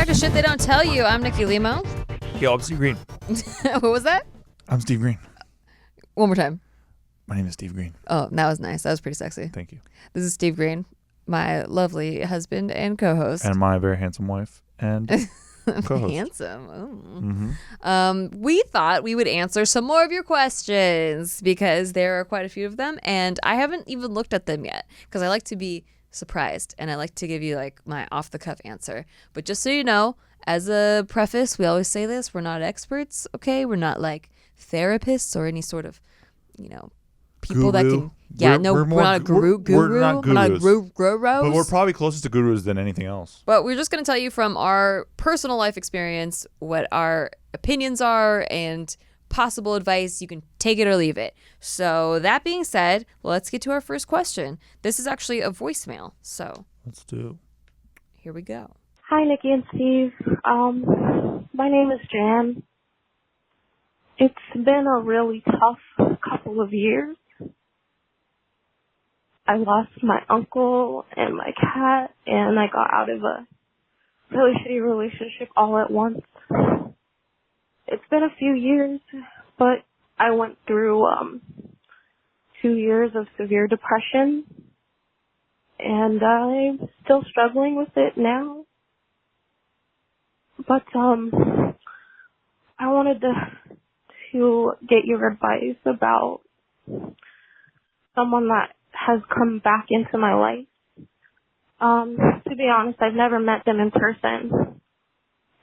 back to Shit They Don't Tell You. I'm Nikki Limo. Yo, I'm Steve Green. What was that? I'm Steve Green. One more time. My name is Steve Green. Oh, that was nice. That was pretty sexy. Thank you. This is Steve Green, my lovely husband and co-host. And my very handsome wife and co-host. Handsome. We thought we would answer some more of your questions because there are quite a few of them, and I haven't even looked at them yet because I like to be surprised and I like to give you like my off-the-cuff answer. But just so you know, as a preface, we always say this: we're not experts, okay? We're not like therapists or any sort of, people that can. Yeah, we're not a guru. We're not gurus. We're not gurus. But we're probably closest to gurus than anything else. But we're just going to tell you from our personal life experience what our opinions are and possible advice. You can take it or leave it. So that being said, let's get to our first question. This is actually a voicemail. So let's do. Here we go. Hi, Nikki and Steve. My name is Jan. It's been a really tough couple of years. I lost my uncle and my cat, and I got out of a really shitty relationship all at once. It's been a few years, but I went through 2 years of severe depression, and I'm still struggling with it now. But I wanted to get your advice about someone that has come back into my life. To be honest, I've never met them in person.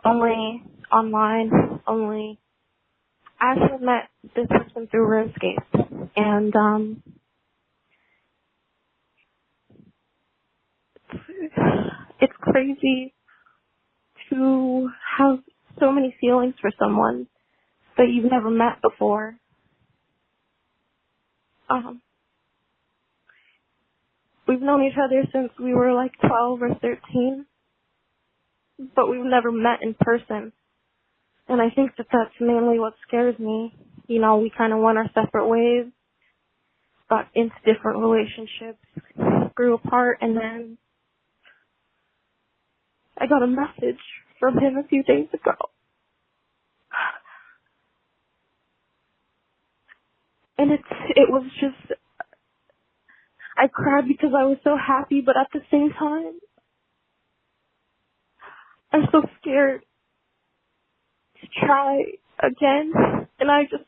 Only online. I actually met this person through Runescape. And it's crazy to have so many feelings for someone that you've never met before. We've known each other since we were like 12 or 13, but we've never met in person. And I think that that's mainly what scares me. We kind of went our separate ways, got into different relationships, grew apart, and then I got a message from him a few days ago. And it was just, I cried because I was so happy, but at the same time, I'm so scared to try again. And I just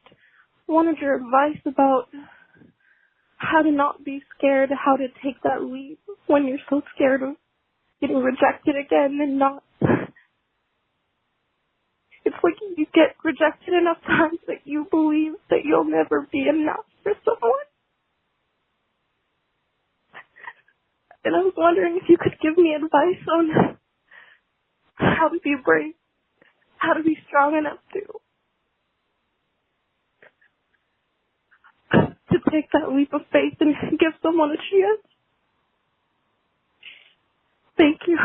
wanted your advice about how to not be scared, how to take that leap when you're so scared of getting rejected again and not. It's like you get rejected enough times that you believe that you'll never be enough for someone. And I was wondering if you could give me advice on how to be brave, how to be strong enough to take that leap of faith and give someone a chance. Thank you.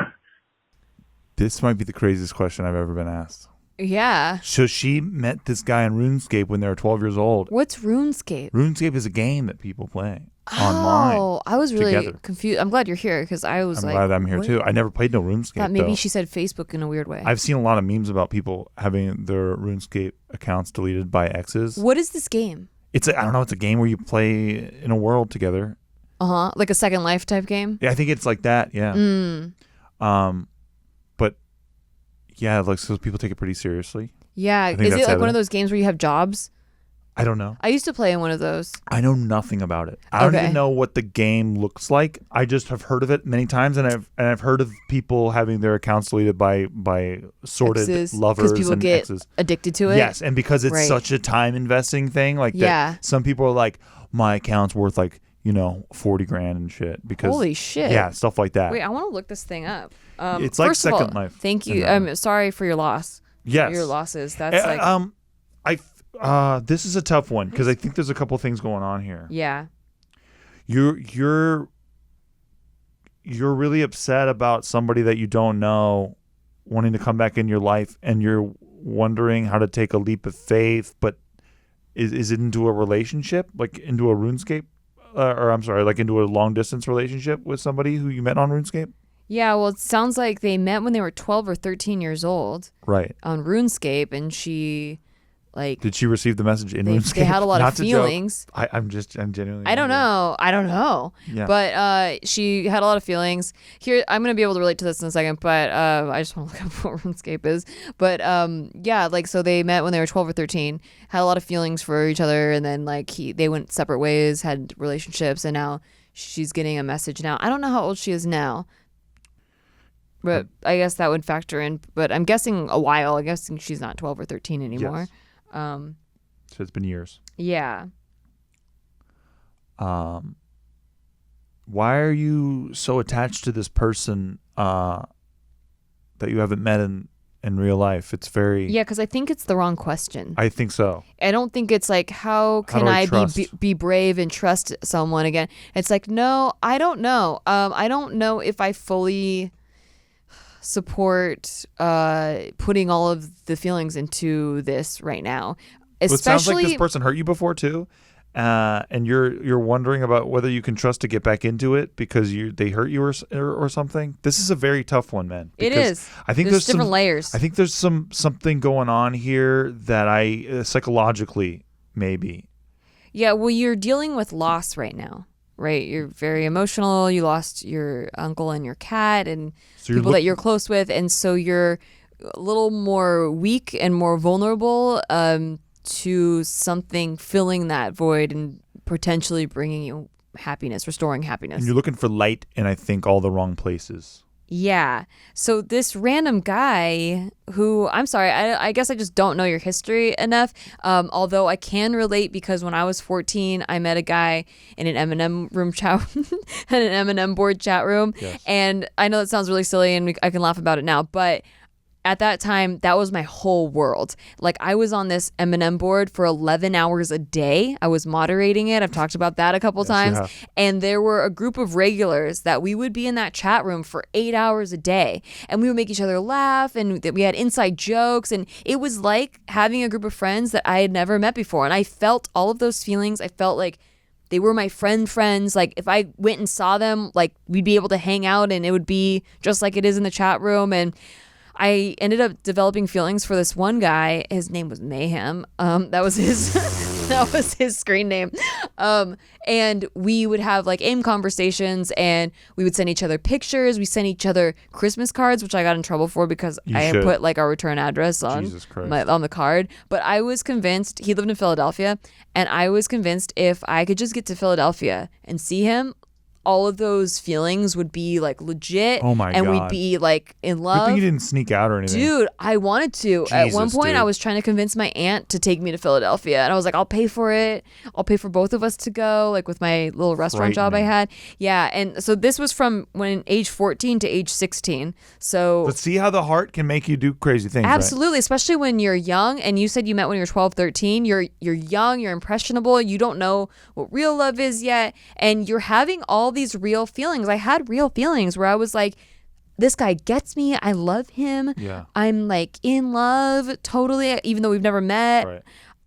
This might be the craziest question I've ever been asked. Yeah. So she met this guy on RuneScape when they were 12 years old. What's RuneScape? RuneScape is a game that people play online. Oh, I was really together. confused. I'm glad you're here because I'm glad I'm here too. I never played no RuneScape. Thought maybe though. she said Facebook in a weird way. I've seen a lot of memes about people having their RuneScape accounts deleted by exes. What is this game? It's a game where you play in a world together. Like a Second Life type game? Yeah, I think it's like that, yeah. But yeah, like so people take it pretty seriously. Yeah. Is it like one of those games where you have jobs? I don't know. I used to play in one of those. I know nothing about it. I don't even know what the game looks like. I just have heard of it many times, and I've heard of people having their accounts deleted by sordid lovers because people and get exes. Addicted to it. Yes, and because it's such a time investing thing, like that, some people are like, my account's worth like $40,000 and shit. Because holy shit. Yeah, stuff like that. Wait, I want to look this thing up. It's like first of all, Second Life. Thank you. I'm sorry for your loss. Yes, your losses. That's like. This is a tough one because I think there's a couple things going on here. Yeah. You're really upset about somebody that you don't know wanting to come back in your life, and you're wondering how to take a leap of faith, but is it into a relationship, like into a RuneScape, like into a long distance relationship with somebody who you met on RuneScape? Yeah, well, it sounds like they met when they were 12 or 13 years old Right. on RuneScape, and she, like, Did she receive the message in RuneScape? they had a lot Not of to joke. feelings. I'm genuinely. I don't know. Yeah. But she had a lot of feelings. Here, I'm going to be able to relate to this in a second, but I just want to look up what RuneScape is. But yeah, like, so they met when they were 12 or 13, had a lot of feelings for each other, and then, like, they went separate ways, had relationships, and now she's getting a message now. I don't know how old she is now, but I guess that would factor in. But I'm guessing a while. I'm guessing she's not 12 or 13 anymore. Yes. So it's been years. Yeah. Why are you so attached to this person that you haven't met in real life? It's very... Yeah, because I think it's the wrong question. I think so. I don't think it's like, how can do I I trust? be brave and trust someone again? It's like, no, I don't know. I don't know if I fully support putting all of the feelings into this right now. Well, it sounds like Especially, this person hurt you before too, and you're wondering about whether you can trust to get back into it because they hurt you or something. This is a very tough one, man. it because is. I think There's there's different some layers. I think there's something going on here that I psychologically maybe. Yeah, well, you're dealing with loss right now, right? You're very emotional. You lost your uncle and your cat and So you're people that you're close with, and so you're a little more weak and more vulnerable to something filling that void and potentially bringing you happiness, restoring happiness. And you're looking for light in, I think, all the wrong places. Yeah. So this random guy who, I'm sorry, I guess I just don't know your history enough. Although I can relate because when I was 14, I met a guy in an M&M room chat, in an M&M board chat room. Yes. And I know that sounds really silly and I can laugh about it now, but at that time, that was my whole world. Like, I was on this M&M board for 11 hours a day. I was moderating it. I've talked about that a couple times. you have. And there were a group of regulars that we would be in that chat room for 8 hours a day. And we would make each other laugh, and we had inside jokes. And it was like having a group of friends that I had never met before. And I felt all of those feelings. I felt like they were my friends. Like, if I went and saw them, like, we'd be able to hang out and it would be just like it is in the chat room. And I ended up developing feelings for this one guy. His name was Mayhem. That was his that was his screen name. And we would have like AIM conversations, and we would send each other pictures. We sent each other Christmas cards, which I got in trouble for because I had should. put like our return address on Jesus Christ. on the card. But I was convinced, he lived in Philadelphia, and I was convinced if I could just get to Philadelphia and see him, all of those feelings would be like legit. Oh my and God. we'd be like in Good love. thing you didn't sneak out or anything. Dude, I wanted to. At one Jesus, point, dude. I was trying to convince my aunt to take me to Philadelphia. And I was like, I'll pay for it. I'll pay for both of us to go, like with my little restaurant job I Frightening. had. Yeah. And so this was from when age 14 to age 16. So But see how the heart can make you do crazy things, right? absolutely, especially when you're young. And you said you met when you were 12, 13. You're young, you're impressionable. You don't know what real love is yet. And you're having all these real feelings. I had real feelings where I was like, this guy gets me. I love him. Yeah. I'm like in love totally, even though we've never met. Right.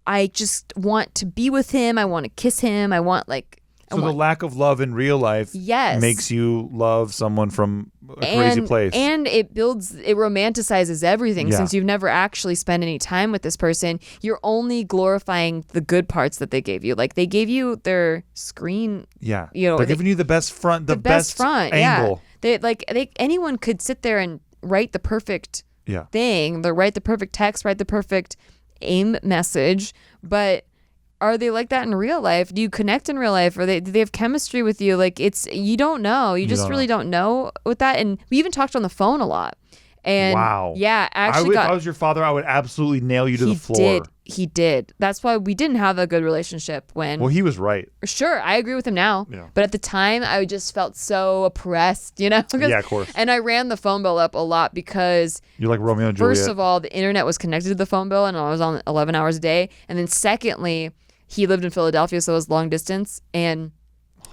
I just want to be with him. I want to kiss him. I want like, I So the want, lack of love in real life yes. makes you love someone from a crazy place. And it romanticizes everything. Yeah. Since you've never actually spent any time with this person, you're only glorifying the good parts that they gave you. Like, they gave you their screen, yeah. you know, They're giving you the best front, the best front angle. Yeah. Anyone could sit there and write the perfect Yeah. thing. They write the perfect text, write the perfect AIM message, but are they like that in real life? Do you connect in real life? Do they have chemistry with you? Like, you don't know. You just don't really don't know with that. And we even talked on the phone a lot. And Wow. yeah, If I was your father, I would absolutely nail you to the floor. He did. That's why we didn't have a good relationship when. Well, he was right. Sure, I agree with him now. Yeah. But at the time, I just felt so oppressed, you know? Yeah, of course. And I ran the phone bill up a lot because You're like Romeo and Juliet. first of all, the internet was connected to the phone bill, and I was on 11 hours a day. And then secondly, he lived in Philadelphia, so it was long distance, and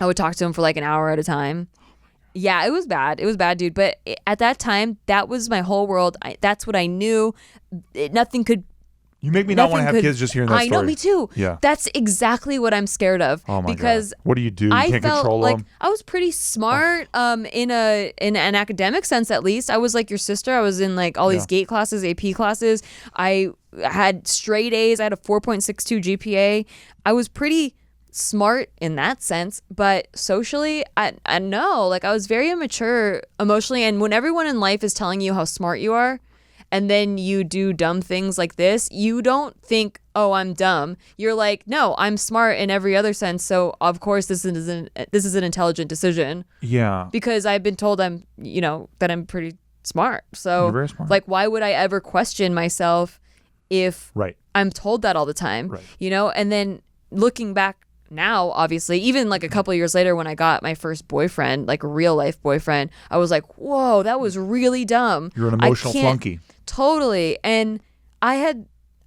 I would talk to him for like an hour at a time. Yeah, it was bad. It was bad, dude. But at that time, that was my whole world. That's what I knew. Nothing could You make me not want to have could, kids just hearing that I story. know, me too. Yeah. That's exactly what I'm scared of. Oh my because God. What do? You I can't felt control like them? I was pretty smart in an academic sense, at least. I was like your sister. I was in like all these GATE classes, AP classes. I had straight A's. I had a 4.62 GPA. I was pretty smart in that sense, but socially, I know, like I was very immature emotionally. And when everyone in life is telling you how smart you are, and then you do dumb things like this, you don't think, oh, I'm dumb. You're like, no, I'm smart in every other sense. So of course this is an intelligent decision. Yeah. Because I've been told that I'm pretty smart. So You're very smart. like, why would I ever question myself if I'm told that all the time? Right. And then looking back now, obviously, even like a couple of years later when I got my first boyfriend, like a real life boyfriend, I was like, whoa, that was really dumb. You're an emotional flunky. Totally. And and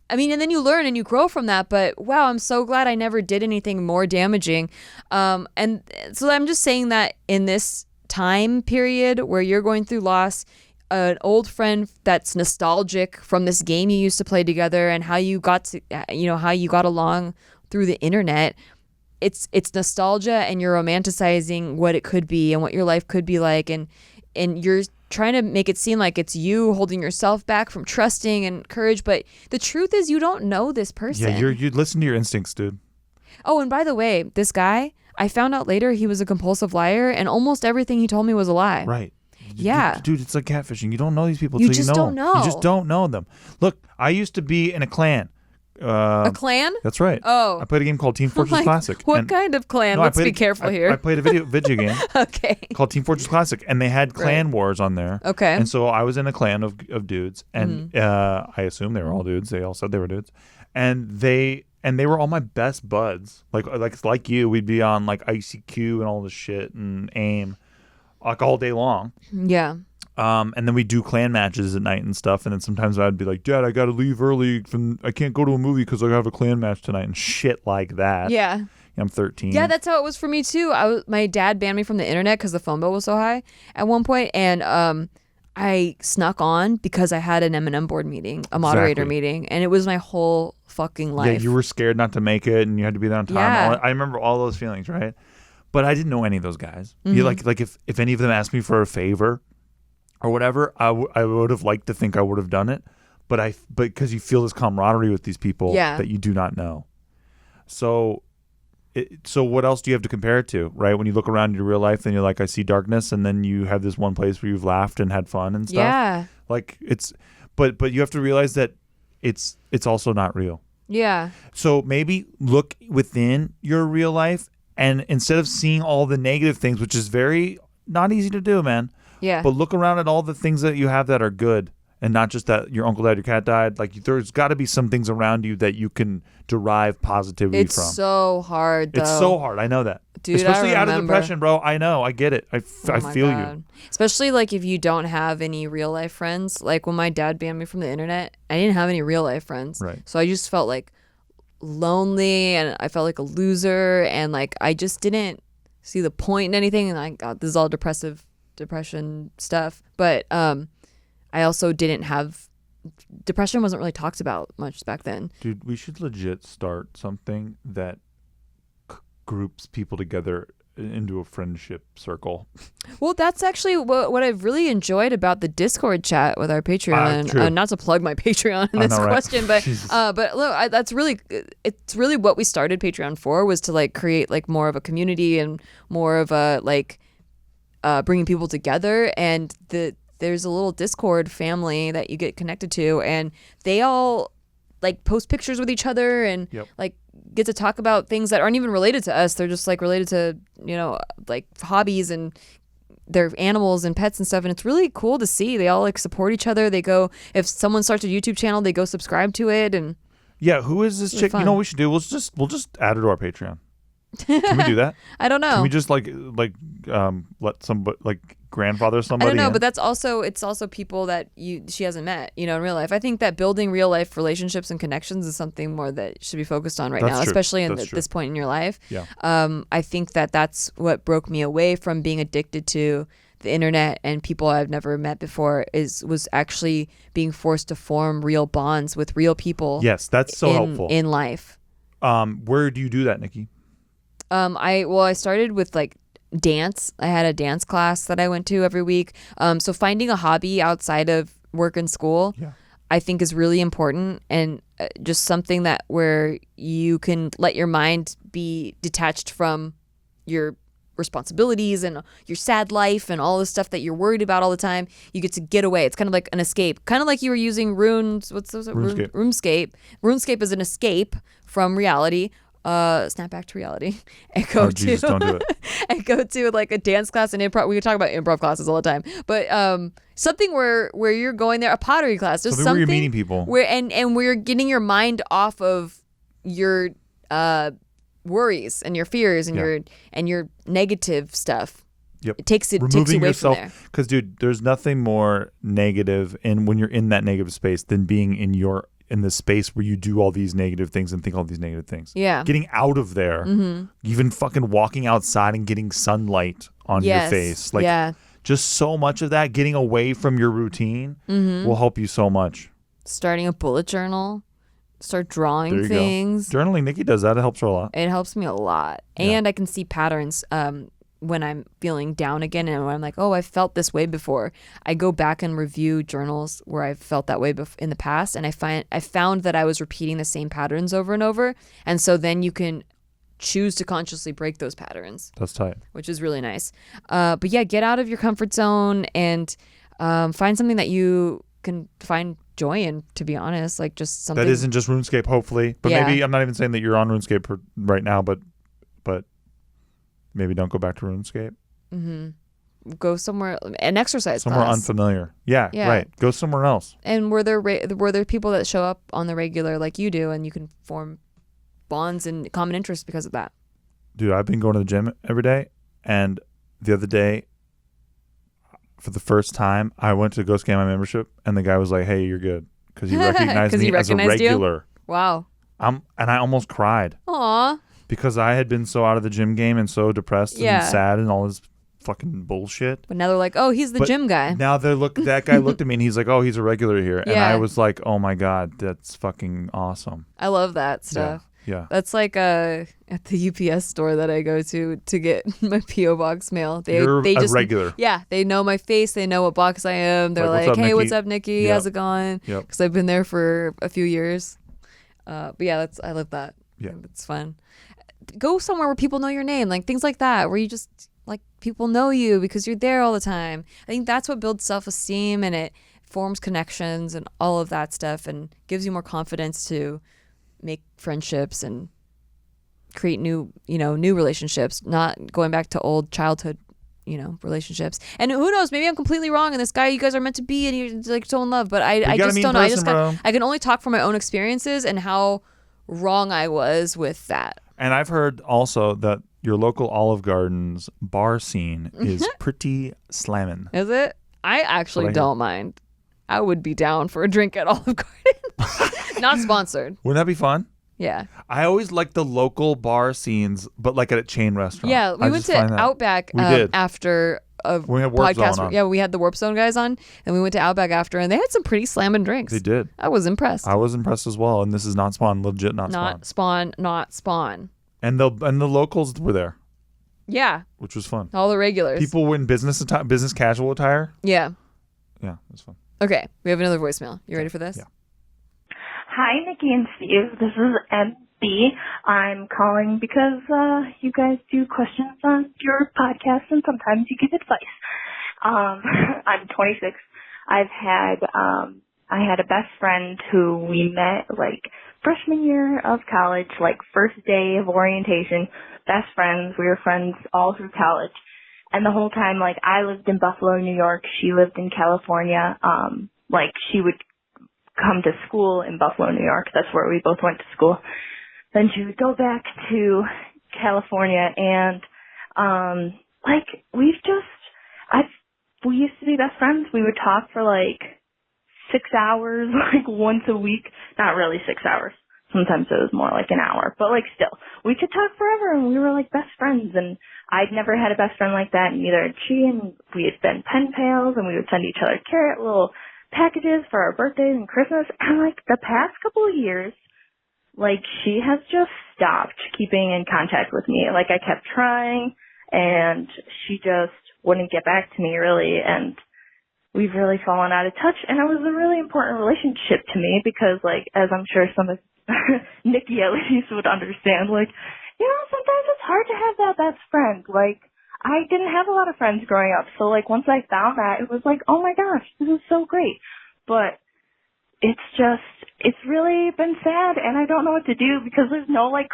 then you learn and you grow from that. But wow, I'm so glad I never did anything more damaging. And so I'm just saying that in this time period where you're going through loss, an old friend that's nostalgic from this game you used to play together and how you got along through the internet. It's nostalgia, and you're romanticizing what it could be and what your life could be like, and you're trying to make it seem like it's you holding yourself back from trusting and courage, but the truth is you don't know this person. Yeah, you listen to your instincts, dude. Oh, and by the way, this guy, I found out later he was a compulsive liar, and almost everything he told me was a lie. Right. Yeah. Dude, it's like catfishing. You don't know these people You until just you know don't them. know. You just don't know them. Look, I used to be in a clan. A clan? That's right. Oh. I played a game called Team Fortress Like, Classic. What kind of clan? No, Let's be careful here. I played a video game Okay. called Team Fortress Classic, and they had clan wars on there. Okay. And so I was in a clan of dudes, and I assume they were all dudes. They all said they were dudes, and they were all my best buds. Like you, we'd be on like ICQ and all this shit and AIM, like all day long. Yeah. And then we do clan matches at night and stuff. And then sometimes I'd be like, Dad, I got to leave early. I can't go to a movie because I have a clan match tonight and shit like that. Yeah. I'm 13. Yeah, that's how it was for me too. My dad banned me from the internet because the phone bill was so high at one point, and I snuck on because I had an M&M board meeting, a moderator meeting, and it was my whole fucking life. Yeah, you were scared not to make it, and you had to be there on time. Yeah. I remember all those feelings, right? But I didn't know any of those guys. You like if any of them asked me for a favor or whatever, I would have liked to think I would have done it, but because you feel this camaraderie with these people that you do not know. So what else do you have to compare it to, right? When you look around your real life, then you're like, I see darkness, and then you have this one place where you've laughed and had fun and stuff. Yeah. Like but you have to realize that it's also not real. Yeah. So maybe look within your real life, and instead of seeing all the negative things, which is very not easy to do, man. Yeah. But look around at all the things that you have that are good, and not just that your uncle died, your cat died. Like there's got to be some things around you that you can derive positivity from. It's so hard, though. It's so hard. I know that. Dude, especially I out of remember. depression, bro. I know. I get it. I feel you. Especially like if you don't have any real life friends. Like when my dad banned me from the internet, I didn't have any real life friends. Right. So I just felt like lonely, and I felt like a loser, and like I just didn't see the point in anything. And this is all depression stuff, but I also didn't have depression. Wasn't really talked about much back then. Dude, we should legit start something that groups people together into a friendship circle. Well, that's actually what I've really enjoyed about the Discord chat with our Patreon. Not to plug my Patreon in this question, but look, it's really what we started Patreon for, was to like create like more of a community and more of a like bringing people together. And there's a little Discord family that you get connected to, and they all like post pictures with each other and like get to talk about things that aren't even related to us. They're just like related to, like hobbies and their animals and pets and stuff. And it's really cool to see. They all like support each other. They go, if someone starts a YouTube channel, they go subscribe to it. And yeah, who is this chick? Fun. You know what we should do? We'll just add her to our Patreon. Can we do that? I don't know. Can we just like let somebody like grandfather somebody? I don't know, in? but it's also people that she hasn't met, in real life. I think that building real life relationships and connections is something more that should be focused on right now, especially at this point in your life. Yeah. I think that that's what broke me away from being addicted to the internet and people I've never met before was actually being forced to form real bonds with real people. Yes, that's so helpful in life. Where do you do that, Nikki? I started with like dance. I had a dance class that I went to every week. So finding a hobby outside of work and school, I think is really important, and just something that where you can let your mind be detached from your responsibilities and your sad life and all the stuff that you're worried about all the time. You get to get away. It's kind of like an escape, kind of like you were using RuneScape. RuneScape is an escape from reality. Snap back to reality and go to Jesus, don't do it. and go to like a dance class and improv. We could talk about improv classes all the time, but something where you're going there, a pottery class, just something where you're meeting people, where and where you're getting your mind off of your worries and your fears and your negative stuff. Yep. It takes away yourself, from there. Because, dude, there's nothing more negative when you're in that negative space than being in the space where you do all these negative things and think all these negative things. Yeah. Getting out of there, even fucking walking outside and getting sunlight on your face. Like, just so much of that, getting away from your routine will help you so much. Starting a bullet journal. Start drawing things. Journaling, Nikki does that. It helps her a lot. It helps me a lot. And I can see patterns when I'm feeling down again and when I'm like, oh, I felt this way before. I go back and review journals where I've felt that way in the past, and I found that I was repeating the same patterns over and over. And so then you can choose to consciously break those patterns. That's tight. Which is really nice. But yeah, get out of your comfort zone and find something that you can find joy in, to be honest. Like just something that isn't just RuneScape, hopefully. But maybe, I'm not even saying that you're on RuneScape right now, but maybe don't go back to RuneScape. Go somewhere, an exercise somewhere class. Unfamiliar. Yeah, right. Go somewhere else. And were there people that show up on the regular like you do, and you can form bonds and common interests because of that? Dude, I've been going to the gym every day, and the other day, for the first time, I went to go scan my membership, and the guy was like, "Hey, you're good," because he recognized me as a regular. You? Wow. And I almost cried. Aw. Because I had been so out of the gym game and so depressed and sad and all this fucking bullshit. But now they're like, oh, he's the gym guy. Now that guy looked at me and he's like, oh, he's a regular here. And I was like, oh my God, that's fucking awesome. I love that stuff. Yeah. That's like at the UPS store that I go to get my P.O. Box mail. They just regular. Yeah. They know my face. They know what box I am. They're like, hey, what's up, Nikki? How's it going? Yep. Because I've been there for a few years. But yeah, I love that. Yeah. It's fun. Go somewhere where people know your name, like things like that, where you just like people know you because you're there all the time. I think that's what builds self-esteem, and it forms connections and all of that stuff, and gives you more confidence to make friendships and create new relationships, not going back to old childhood, relationships. And who knows, maybe I'm completely wrong and this guy you guys are meant to be and you're like so in love, but I just don't know. I can only talk from my own experiences and how wrong I was with that. And I've heard also that your local Olive Garden's bar scene is pretty slammin'. Is it? I actually don't mind. I would be down for a drink at Olive Garden. Not sponsored. Wouldn't that be fun? Yeah. I always like the local bar scenes, but like at a chain restaurant. Yeah, we went to Outback after a we had Warp podcast. Zone on. Yeah, we had the Warp Zone guys on, and we went to Outback after, and they had some pretty slamming drinks. They did. I was impressed. I was impressed as well, and this is not Spawn, legit not Spawn. Not Spawn. And the locals were there. Yeah. Which was fun. All the regulars. People were in business casual attire. Yeah. Yeah, it was fun. Okay, we have another voicemail. You ready for this? Yeah. Hi, Nikki and Steve. This is MB. I'm calling because you guys do questions on your podcast, and sometimes you give advice. I'm 26. I had a best friend who we met like freshman year of college, like first day of orientation. Best friends. We were friends all through college. And the whole time, like, I lived in Buffalo, New York. She lived in California. Like, she would come to school in Buffalo, New York. That's where we both went to school. Then she would go back to California, and, like, we used to be best friends. We would talk for, like, 6 hours, like, once a week. Not really 6 hours. Sometimes it was more like an hour. But, like, still, we could talk forever, and we were, like, best friends. And I'd never had a best friend like that, and neither had she. And we had been pen pals, and we would send each other little packages for our birthdays and Christmas. And, like, the past couple of years, like, she has just stopped keeping in contact with me. Like, I kept trying, and she just wouldn't get back to me, really. And we've really fallen out of touch. And it was a really important relationship to me because, like, as I'm sure some of Nikki at least would understand, like, you know, sometimes it's hard to have that best friend. Like, I didn't have a lot of friends growing up, so, like, once I found that, it was like, oh my gosh, this is so great. But it's really been sad, and I don't know what to do because there's no, like,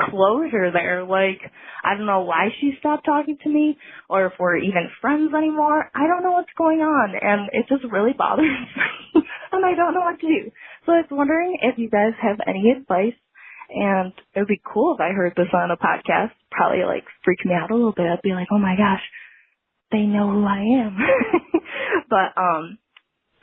closure there. Like, I don't know why she stopped talking to me or if we're even friends anymore. I don't know what's going on, and it just really bothers me, and I don't know what to do. So I was wondering if you guys have any advice, and it would be cool if I heard this on a podcast. Probably, like, freak me out a little bit. I'd be like, oh my gosh, they know who I am. But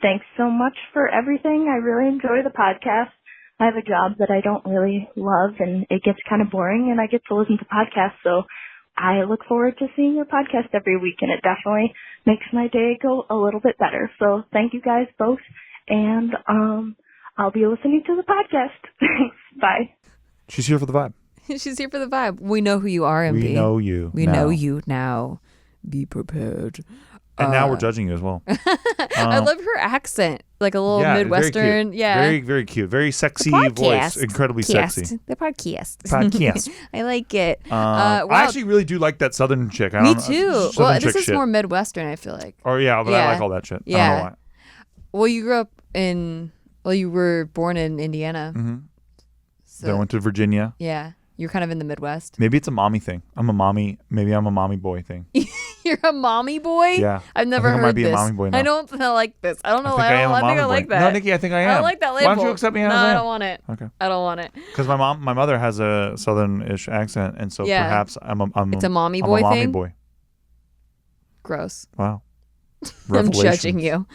thanks so much for everything. I really enjoy the podcast. I have a job that I don't really love, and it gets kind of boring, and I get to listen to podcasts, so I look forward to seeing your podcast every week, and it definitely makes my day go a little bit better. So thank you guys both, and I'll be listening to the podcast. Thanks. Bye. She's here for the vibe. She's here for the vibe. We know who you are, MB. We know you. We know you now. Be prepared. And now we're judging you as well. I love her accent, like a little Midwestern. Very yeah, very, very cute. Very sexy voice. Incredibly sexy. The podcast. Podcast. I like it. I actually really do like that Southern chick. Me too. Well, this is more Midwestern, I feel like. Oh yeah, but I like all that shit. Yeah. I don't know why. Well, you grew up you were born in Indiana. Mm-hmm. So Then I went to Virginia. Yeah. You're kind of in the Midwest. Maybe it's a mommy thing. Maybe I'm a mommy boy thing. You're a mommy boy? Yeah. I've never heard I might be this. a mommy boy now. I don't like this. I don't know I think I like that. No, Nikki, I think I am. I don't like that label. Why don't you accept me as I am? No, I don't want it. Okay. I don't want it. Because my mother has a Southern-ish accent, and so perhaps it's a mommy boy I'm a mommy thing? boy. Gross. Wow. I'm judging you.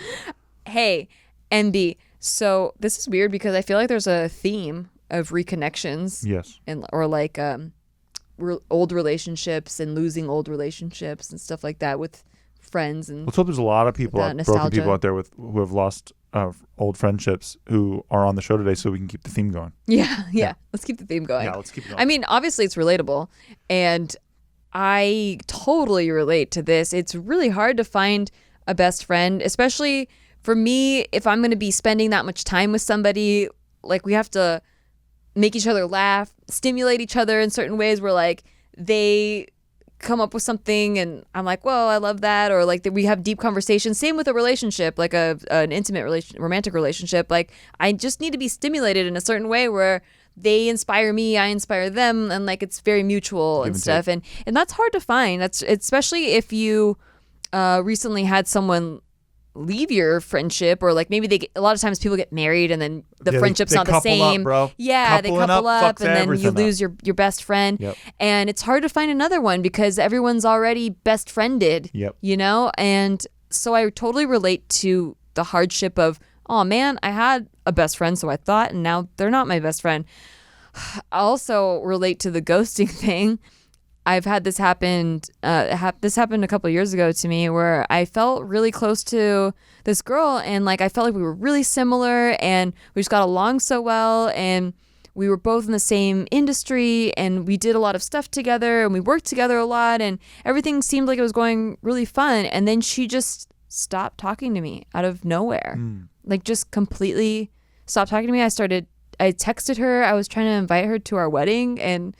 Hey, NB. So this is weird because I feel like there's a theme of reconnections. Yes. Or like old relationships and losing old relationships and stuff like that with friends. And let's hope there's a lot of people, broken people out there who have lost old friendships who are on the show today, so we can keep the theme going. Yeah. Let's keep the theme going. Yeah, let's keep it going. I mean, obviously it's relatable, and I totally relate to this. It's really hard to find a best friend, especially for me, if I'm going to be spending that much time with somebody. Like, we have to make each other laugh, stimulate each other in certain ways where, like, they come up with something and I'm like, whoa, I love that. Or like we have deep conversations. Same with a relationship, like an intimate romantic relationship. Like, I just need to be stimulated in a certain way where they inspire me, I inspire them, and like it's very mutual and stuff. And that's hard to find. That's especially if you recently had someone leave your friendship, or like maybe a lot of times people get married and then the friendship's not the same. Up, bro. Yeah, they couple up and then you lose your best friend. Yep. And it's hard to find another one because everyone's already best friended. Yep. You know? And so I totally relate to the hardship of, oh man, I had a best friend, so I thought, and now they're not my best friend. I also relate to the ghosting thing. I've had this happen. This happened a couple of years ago to me, where I felt really close to this girl, and like I felt like we were really similar, and we just got along so well, and we were both in the same industry, and we did a lot of stuff together, and we worked together a lot, and everything seemed like it was going really fun. And then she just stopped talking to me out of nowhere, like just completely stopped talking to me. I texted her. I was trying to invite her to our wedding, and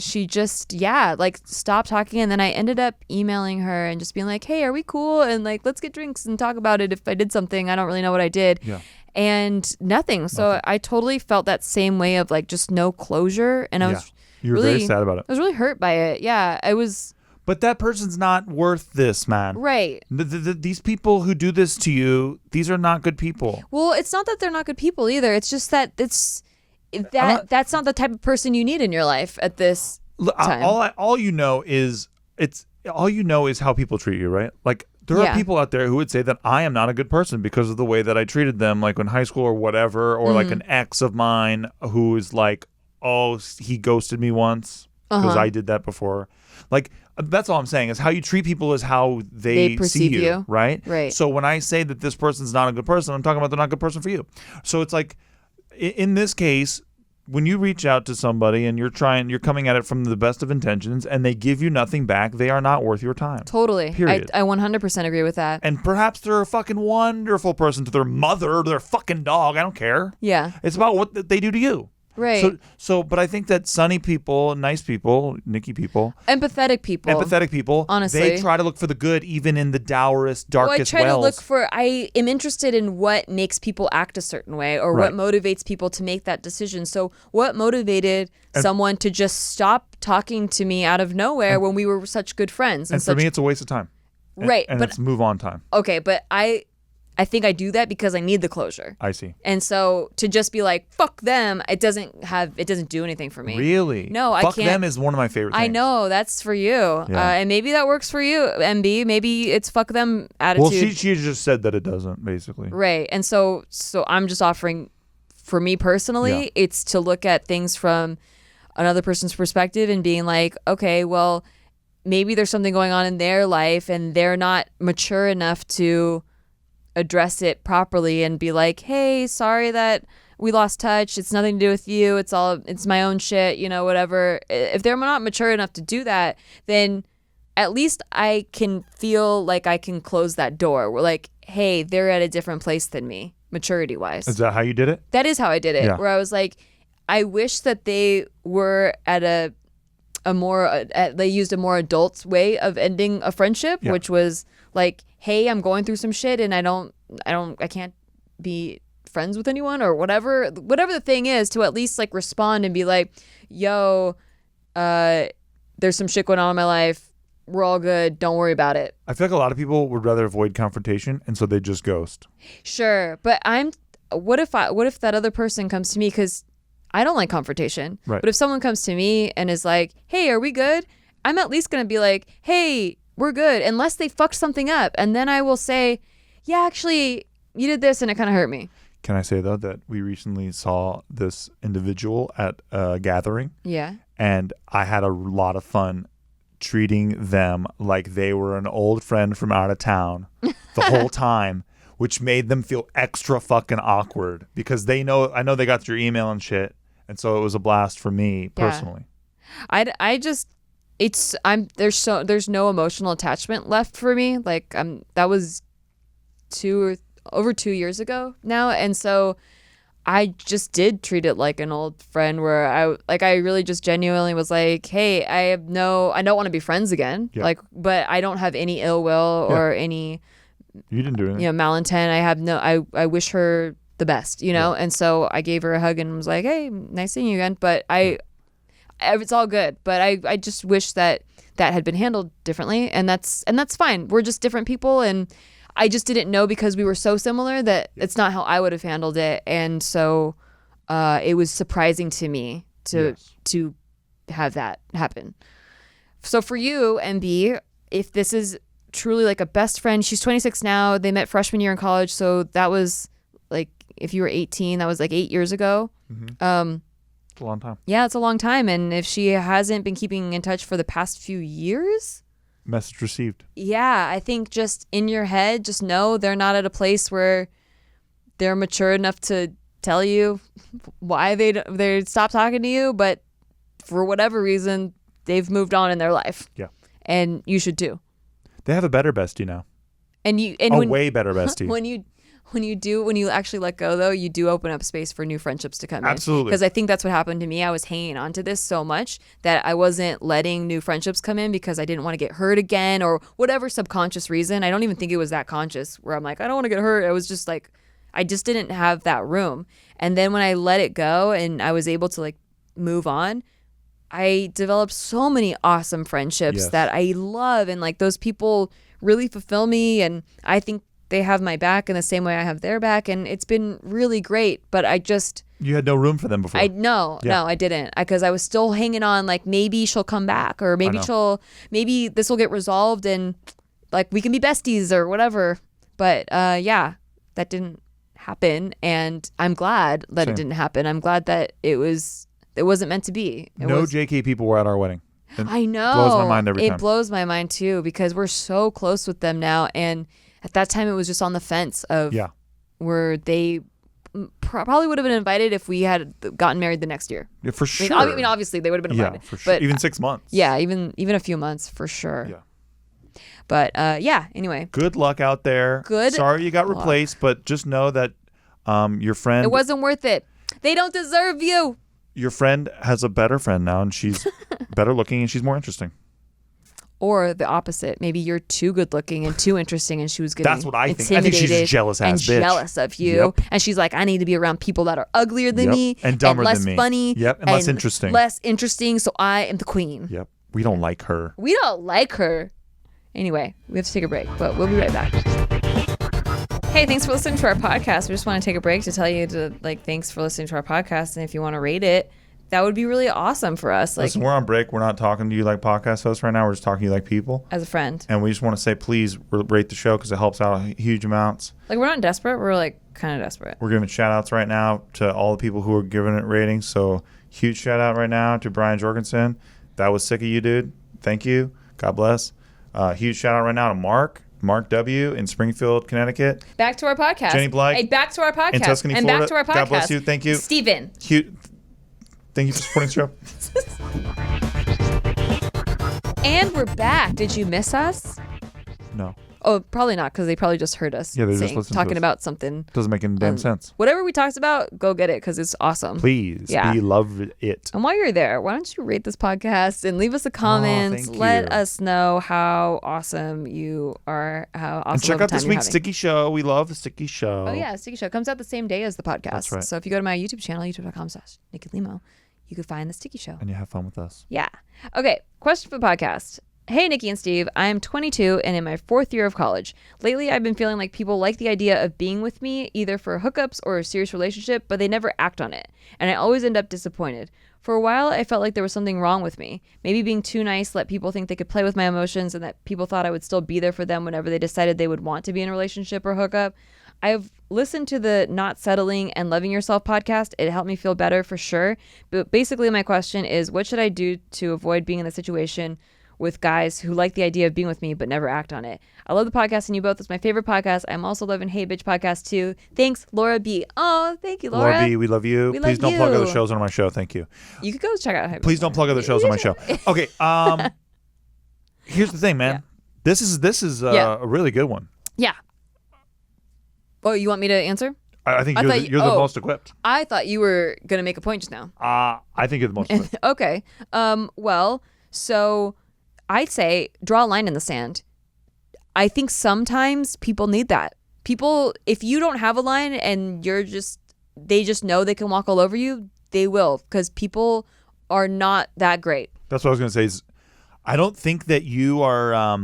she just like stopped talking. And then I ended up emailing her and just being like, hey, are we cool? And like, let's get drinks and talk about it if I did something. I don't really know what I did. Yeah. And nothing. So I totally felt that same way of like just no closure. And I was you were very sad about it. I was really hurt by it. Yeah, I was. But that person's not worth this, man. Right. These people who do this to you, these are not good people. Well, it's not that they're not good people either. It's just that that's not the type of person you need in your life at this time. All you know is how people treat you, right? Like There are people out there who would say that I am not a good person because of the way that I treated them, like in high school or whatever, or like an ex of mine who is like, oh, he ghosted me once because I did that before. Like, that's all I'm saying is how you treat people is how they perceive see you, right? Right. So when I say that this person's not a good person, I'm talking about they're not a good person for you. So it's like, in this case, when you reach out to somebody and you're coming at it from the best of intentions and they give you nothing back, they are not worth your time. Totally. Period. I 100% agree with that. And perhaps they're a fucking wonderful person to their mother or their fucking dog. I don't care. Yeah. It's about what they do to you. Right. But I think that sunny people, nice people, Nikki people, empathetic people, honestly, they try to look for the good even in the dourest, darkest I am interested in what makes people act a certain way or what motivates people to make that decision. So what motivated someone to just stop talking to me out of nowhere when we were such good friends? And for me, it's a waste of time. Right. And it's move on time. Okay, but I think I do that because I need the closure. I see. And so to just be like, fuck them, it doesn't do anything for me. Really? No, I can't. Fuck them is one of my favorite things. I know, that's for you. Yeah. And maybe that works for you, MB. Maybe it's fuck them attitude. Well, she just said that it doesn't, basically. Right. And so I'm just offering, for me personally, it's to look at things from another person's perspective and being like, okay, well, maybe there's something going on in their life and they're not mature enough to address it properly and be like, hey, sorry that we lost touch. It's nothing to do with you. It's my own shit, whatever. If they're not mature enough to do that, then at least I can feel like I can close that door. We're like, hey, they're at a different place than me, maturity wise. Is that how you did it? That is how I did it. Yeah. Where I was like, I wish that they were at they used a more adult way of ending a friendship, which was like, hey, I'm going through some shit and I can't be friends with anyone or whatever the thing is, to at least like respond and be like, yo, there's some shit going on in my life. We're all good. Don't worry about it. I feel like a lot of people would rather avoid confrontation, and so they just ghost. Sure. But what if that other person comes to me, because I don't like confrontation. Right. But if someone comes to me and is like, hey, are we good? I'm at least going to be like, hey, we're good, unless they fucked something up. And then I will say, yeah, actually, you did this and it kind of hurt me. Can I say, though, that we recently saw this individual at a gathering? Yeah. And I had a lot of fun treating them like they were an old friend from out of town the whole time, which made them feel extra fucking awkward because I know they got your email and shit. And so it was a blast for me personally. There's no emotional attachment left for me. Like that was over 2 years ago now, and so I just did treat it like an old friend where I really just genuinely was like, hey, I don't want to be friends again. Yeah. Like, but I don't have any ill will or any you didn't do anything. Malintent. I wish her the best, and so I gave her a hug and was like, hey, nice seeing you again. But it's all good, but I just wish that had been handled differently, and that's fine. We're just different people, and I just didn't know because we were so similar that it's not how I would have handled it, and so it was surprising to me to have that happen. So for you, MB, if this is truly like a best friend, she's 26 now. They met freshman year in college, so that was like, if you were 18, that was like 8 years ago. Mm-hmm. It's a long time. Yeah, it's a long time. And if she hasn't been keeping in touch for the past few years, message received. Yeah, I think just in your head, just know they're not at a place where they're mature enough to tell you why they stopped talking to you, but for whatever reason, they've moved on in their life. Yeah. And you should too. They have a better bestie now. Way better bestie. When you actually let go, though, you do open up space for new friendships to come in. Absolutely. Because I think that's what happened to me. I was hanging on to this so much that I wasn't letting new friendships come in because I didn't want to get hurt again or whatever subconscious reason. I don't even think it was that conscious where I'm like, I don't want to get hurt. It was just like, I just didn't have that room. And then when I let it go and I was able to like move on, I developed so many awesome friendships that I love. And like those people really fulfill me. And I think they have my back in the same way I have their back, and it's been really great. But you had no room for them before. No, I didn't, because I was still hanging on. Like maybe she'll come back, or maybe this will get resolved, and like we can be besties or whatever. But yeah, that didn't happen, and I'm glad that Same. it didn't happen. I'm glad that it wasn't meant to be. No JK people were at our wedding. I know. Blows my mind every time. It blows my mind too, because we're so close with them now, and at that time it was just on the fence of where they probably would have been invited if we had gotten married the next year. Yeah, for sure. I mean, obviously they would have been invited. Yeah, for sure. But, even 6 months. Yeah, even a few months for sure. Yeah. But yeah, anyway. Good luck out there. Sorry you got replaced, but just know that your friend... It wasn't worth it. They don't deserve you. Your friend has a better friend now, and she's better looking, and she's more interesting. Or the opposite. Maybe you're too good looking and too interesting, and she was getting That's what I think. I think she's a jealous ass bitch. And jealous of you. Yep. And she's like, I need to be around people that are uglier than me. And dumber less than me. Funny. Yep. And less interesting. Less interesting, so I am the queen. Yep. We don't like her. We don't like her. Anyway, we have to take a break, but we'll be right back. Hey, thanks for listening to our podcast. We just want to take a break to tell you thanks for listening to our podcast. And if you want to rate it, that would be really awesome for us. Listen, we're on break. We're not talking to you like podcast hosts right now. We're just talking to you like people. As a friend. And we just want to say, please rate the show because it helps out huge amounts. Like, we're not desperate. We're like kind of desperate. We're giving shout outs right now to all the people who are giving it ratings. So huge shout out right now to Brian Jorgensen. That was sick of you, dude. Thank you. God bless. Huge shout out right now to Mark W. in Springfield, Connecticut. Back to our podcast. Jenny Blythe. Hey, back to our podcast. In Tuscany, and Florida. Back to our podcast. God bless you. Thank you. Steven. Thank you for supporting the show. And we're back. Did you miss us? No. Oh, probably not, because they probably just heard us talking about something. Doesn't make any damn sense. Whatever we talked about, go get it, because it's awesome. Please. Yeah. We love it. And while you're there, why don't you rate this podcast and leave us a comment. Let us know how awesome you are, how awesome. And check out this week's Sticky Show. We love the Sticky Show. Oh, yeah. Sticky Show comes out the same day as the podcast. That's right. So if you go to my YouTube channel, youtube.com/Nikki Limo, you can find the Sticky Show. And you have fun with us. Yeah. Okay. Question for the podcast. Hey, Nikki and Steve, I am 22 and in my 4th year of college. Lately, I've been feeling like people like the idea of being with me, either for hookups or a serious relationship, but they never act on it. And I always end up disappointed. For a while, I felt like there was something wrong with me. Maybe being too nice let people think they could play with my emotions and that people thought I would still be there for them whenever they decided they would want to be in a relationship or hookup. I've listened to the Not Settling and Loving Yourself podcast. It helped me feel better for sure. But basically, my question is, what should I do to avoid being in a situation with guys who like the idea of being with me but never act on it? I love the podcast and you both. It's my favorite podcast. I'm also loving Hey Bitch podcast too. Thanks, Laura B. Oh, thank you, Laura. Laura B, we love you. Please don't plug other shows on my show. Thank you. You could go check out Hey Bitch. Please don't plug other shows on my show. Okay. Here's the thing, man. Yeah. This is a really good one. Yeah. Oh, you want me to answer? I think you're the most equipped. I thought you were going to make a point just now. I think you're the most equipped. Okay. Well, so I'd say draw a line in the sand. I think sometimes people need that. People, if you don't have a line and they just know they can walk all over you, they will, because people are not that great. That's what I was going to say is I don't think that you are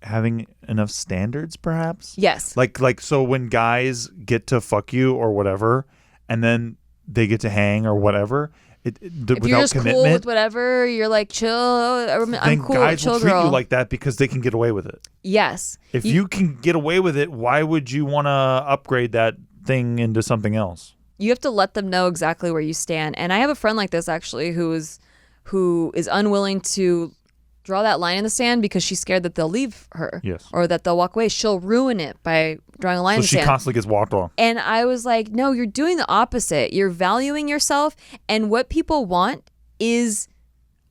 having enough standards, perhaps. Yes. Like so when guys get to fuck you or whatever, and then they get to hang or whatever, if you're just cool with whatever, you're like chill. I'm cool. Guys chill will treat girl. you like that because they can get away with it. Yes. If you can get away with it, why would you want to upgrade that thing into something else? You have to let them know exactly where you stand. And I have a friend like this actually who is unwilling to draw that line in the sand because she's scared that they'll leave her. Yes. Or that they'll walk away. She'll ruin it by drawing a line in the sand. So she constantly gets walked on. And I was like, no, you're doing the opposite. You're valuing yourself. And what people want is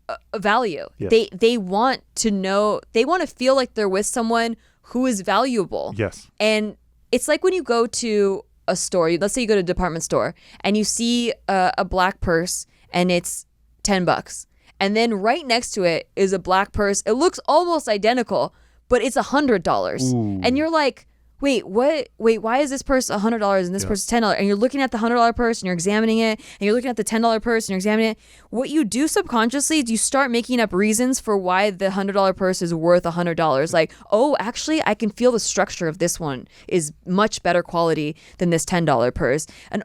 a value. Yes. They want to know, they want to feel like they're with someone who is valuable. Yes. And it's like when you go to a store, let's say you go to a department store and you see a black purse and it's $10. And then right next to it is a black purse. It looks almost identical, but it's $100. Ooh. And you're like, wait, what? Wait, why is this purse $100 and this purse is $10? And you're looking at the $100 purse and you're examining it, and you're looking at the $10 purse and you're examining it. What you do subconsciously is you start making up reasons for why the $100 purse is worth $100. Like, oh, actually, I can feel the structure of this one is much better quality than this $10 purse. And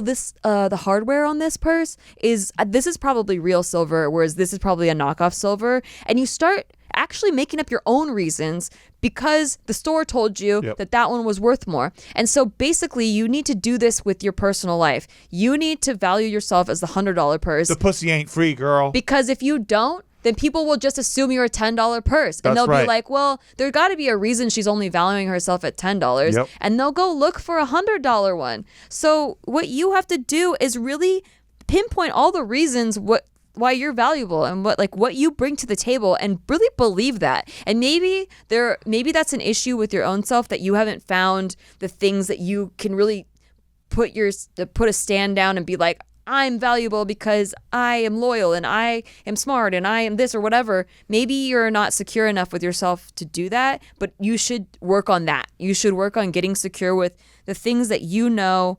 this the hardware on this purse is this is probably real silver, whereas this is probably a knockoff silver. And you start actually making up your own reasons because the store told you Yep. that one was worth more. And so basically you need to do this with your personal life. You need to value yourself as the $100 purse. The pussy ain't free, girl. Because if you don't, then people will just assume you're a $10 purse. And That's they'll right. be like, well, there got to be a reason she's only valuing herself at $10. Yep. And they'll go look for a $100 one. So what you have to do is really pinpoint all the reasons why you're valuable and what you bring to the table, and really believe that. And maybe that's an issue with your own self, that you haven't found the things that you can really put a stand down and be like, I'm valuable because I am loyal and I am smart and I am this or whatever. Maybe you're not secure enough with yourself to do that, but you should work on that. You should work on getting secure with the things that you know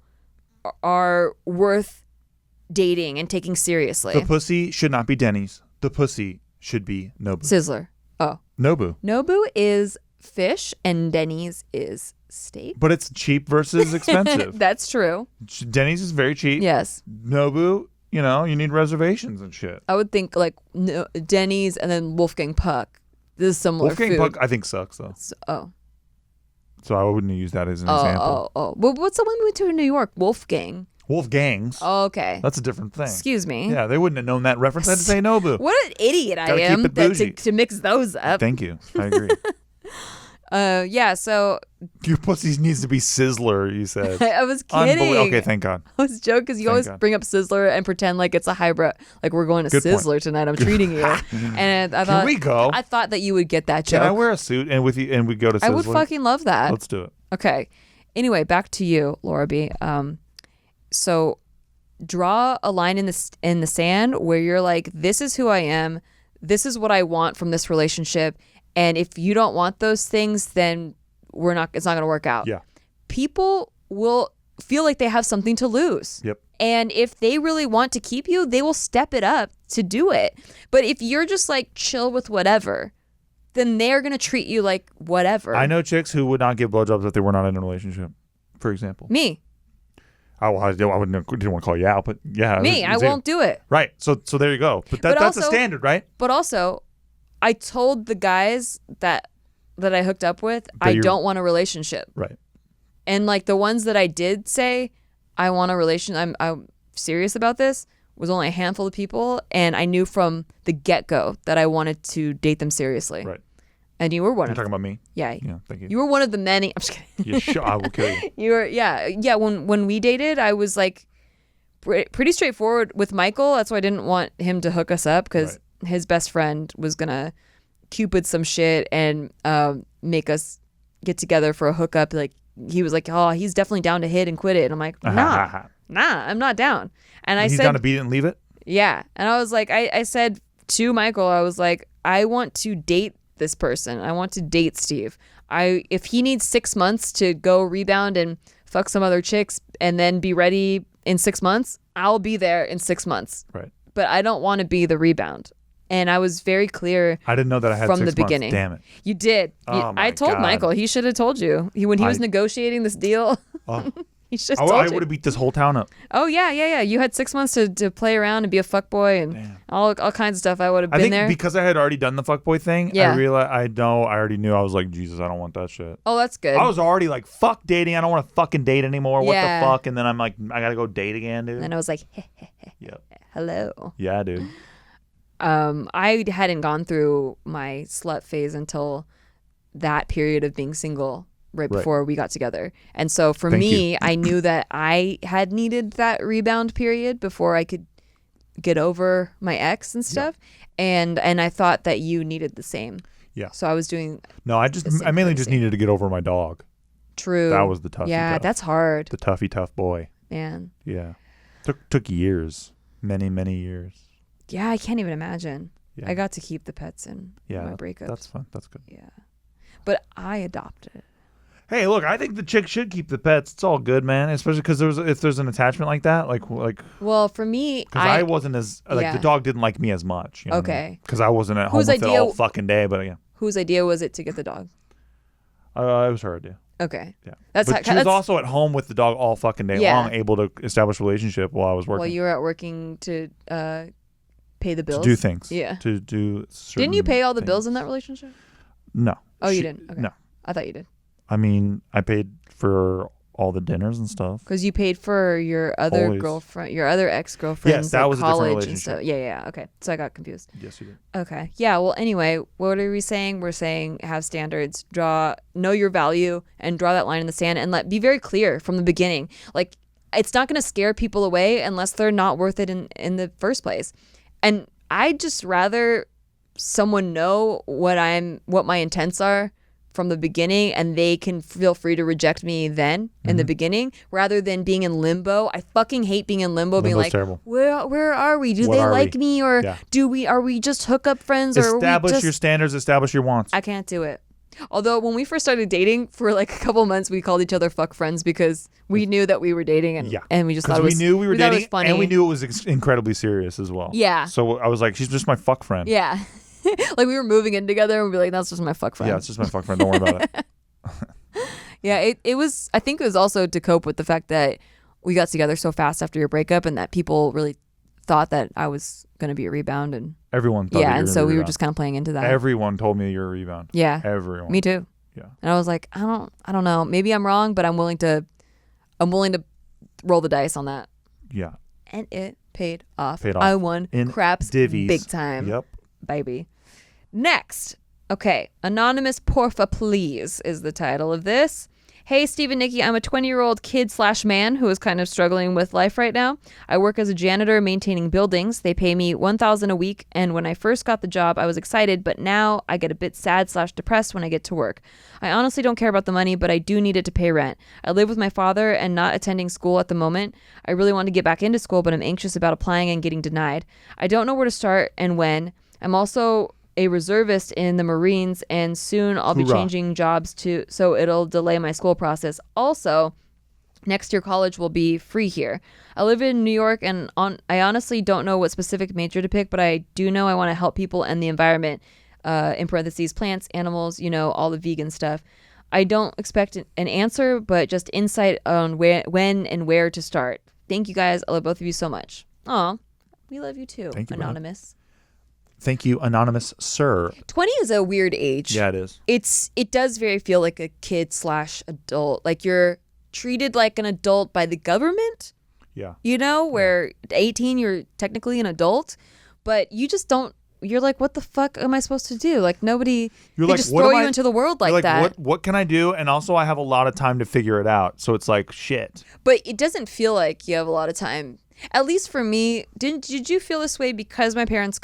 are worth dating and taking seriously. The pussy should not be Denny's. The pussy should be Nobu. Sizzler. Oh. Nobu. Nobu is fish and Denny's is steak. But it's cheap versus expensive. That's true. Denny's is very cheap. Yes. Nobu, you need reservations and shit. I would think Denny's and then Wolfgang Puck. This is similar Wolfgang food. Puck, I think, sucks, though. So I wouldn't use that as an example. Well, what's the one we went to in New York? Wolfgang. Wolfgangs. Oh, okay. That's a different thing. Excuse me. Yeah, they wouldn't have known that reference. I had to say Nobu. What an idiot I Gotta am keep it bougie. to mix those up. Thank you. I agree. Yeah, so Your pussy needs to be Sizzler, you said. I was kidding. Okay, thank God. I was joking because you Thank always God. bring up Sizzler and pretend like it's a highbrow, like we're going to Good point. Sizzler tonight. I'm treating you. And I thought, Can we go? I thought that you would get that joke. Can I wear a suit and with you and we go to Sizzler? I would fucking love that. Let's do it. Okay. Anyway, back to you, Laura B. So draw a line in the sand where you're like, this is who I am. This is what I want from this relationship. And if you don't want those things, then it's not going to work out. Yeah. People will feel like they have something to lose. Yep. And if they really want to keep you, they will step it up to do it. But if you're just like chill with whatever, then they're going to treat you like whatever. I know chicks who would not give blowjobs if they were not in a relationship, for example. Me. I didn't want to call you out, but yeah. Me. I won't do it. Right. So there you go. But that's also, a standard, right? But also, I told the guys that I hooked up with, I don't want a relationship. Right. And like the ones that I did say, I want a relationship, I'm serious about this, was only a handful of people. And I knew from the get-go that I wanted to date them seriously. Right. And you were one You're of them. talking about me? Yeah. Yeah, thank you. You were one of the many. I'm just kidding. Yeah, sure, I will kill you. You were, yeah. When we dated, I was like pretty straightforward with Michael. That's why I didn't want him to hook us up because his best friend was going to Cupid some shit and make us get together for a hookup. Like he was like, oh, he's definitely down to hit and quit it. And I'm like, nah, I'm not down. And he's down to beat it and leave it? Yeah. And I was like, I said to Michael, I was like, I want to date this person. I want to date Steve. If he needs 6 months to go rebound and fuck some other chicks and then be ready in 6 months, I'll be there in 6 months. Right. But I don't want to be the rebound. And I was very clear. I didn't know that I had from 6 the beginning. Months. Damn it. You did. I told God. Michael. He should have told you. When he was negotiating this deal, he should have told I you. would have beat this whole town up. Oh, yeah. You had 6 months to play around and be a fuckboy and all kinds of stuff. I would have been there. Because I had already done the fuckboy thing, Yeah. I realized I already knew. I was like, Jesus, I don't want that shit. Oh, that's good. I was already like, fuck dating. I don't want to fucking date anymore. What Yeah. the fuck? And then I'm like, I got to go date again, dude. And I was like, Yep. hello. Yeah, dude. I hadn't gone through my slut phase until that period of being single right before we got together. And so for me, I knew that I had needed that rebound period before I could get over my ex and stuff. Yeah. And I thought that you needed the same. Yeah. So I was doing I mainly just needed to get over my dog. True. That was the toughie. Yeah, that's hard. The tough boy. Man. Yeah. Took years. Many, many years. Yeah, I can't even imagine. Yeah. I got to keep the pets in my breakups. That's fun. That's good. Yeah. But I adopted. Hey, look, I think the chick should keep the pets. It's all good, man. Especially because if there's an attachment like that, like. Well, for me, because I wasn't as the dog didn't like me as much. You know okay. Because I wasn't at home with it all fucking day, but yeah. Whose idea was it to get the dog? It was her idea. Okay. Yeah. But she was also at home with the dog all fucking day Yeah. long, able to establish a relationship while I was working. While you were out working to pay the bills? To do things. Yeah. To do certain Didn't you pay all the things. bills in that relationship? No. Oh, you didn't? Okay. No. I thought you did. I mean, I paid for all the dinners and stuff. Because you paid for your other Always. girlfriend, your other ex-girlfriend's Yes, that was a different college and relationship. stuff. Yeah. Okay. So I got confused. Yes, you did. Okay. Yeah. Well, anyway, what are we saying? We're saying have standards, know your value, and draw that line in the sand, and be very clear from the beginning. Like, it's not going to scare people away unless they're not worth it in the first place. And I'd just rather someone know what my intents are from the beginning, and they can feel free to reject me then in the beginning, rather than being in limbo. I fucking hate being in limbo, being Limbo's like, terrible. where are we? Do What they are like we? me, or Yeah. are we just hookup friends, or Establish are we just... your standards. Establish your wants. I can't do it. Although when we first started dating for like a couple months, we called each other fuck friends because we knew that we were dating, and we just thought it was, we knew we were thought it dating, was funny. and we knew it was incredibly serious as well. Yeah. So I was like, she's just my fuck friend. Yeah. Like we were moving in together, and we'd be like, that's just my fuck friend. Yeah, it's just my fuck friend. Don't worry about it. Yeah, it was, I think it was also to cope with the fact that we got together so fast after your breakup, and that people really thought that I was going to be a rebound. And Everyone thought that you and were so a we were rebound. just kind of playing into that. Everyone told me you're a rebound. Yeah. Everyone. Me too. Yeah. And I was like, I don't know. Maybe I'm wrong, but I'm willing to roll the dice on that. Yeah. And it paid off. Paid off. I won In craps divvies. big time. Yep. Baby. Next. Okay. Anonymous Porfa Please is the title of this. Hey, Steve and Nikki, I'm a 20-year-old kid/man who is kind of struggling with life right now. I work as a janitor maintaining buildings. They pay me $1,000 a week, and when I first got the job, I was excited, but now I get a bit sad/depressed when I get to work. I honestly don't care about the money, but I do need it to pay rent. I live with my father and not attending school at the moment. I really want to get back into school, but I'm anxious about applying and getting denied. I don't know where to start and when. I'm also a reservist in the Marines, and soon I'll be Hoorah. changing jobs too, so it'll delay my school process. Also, next year college will be free here. I live in New York, and I honestly don't know what specific major to pick, but I do know I want to help people and the environment, in parentheses, plants, animals, all the vegan stuff. I don't expect an answer, but just insight on when and where to start. Thank you guys. I love both of you so much. Aw, we love you too, Thank you, Anonymous. Thank you, anonymous sir. 20 is a weird age. Yeah, it is. It does very feel like a kid/adult. Like you're treated like an adult by the government, Yeah. where 18 you're technically an adult, but you just don't, you're like, what the fuck am I supposed to do? Like nobody, You're they like, just what throw am you I- into the world like You're that. What can I do? And also, I have a lot of time to figure it out. So it's like, shit. But it doesn't feel like you have a lot of time. At least for me, did you feel this way because my parents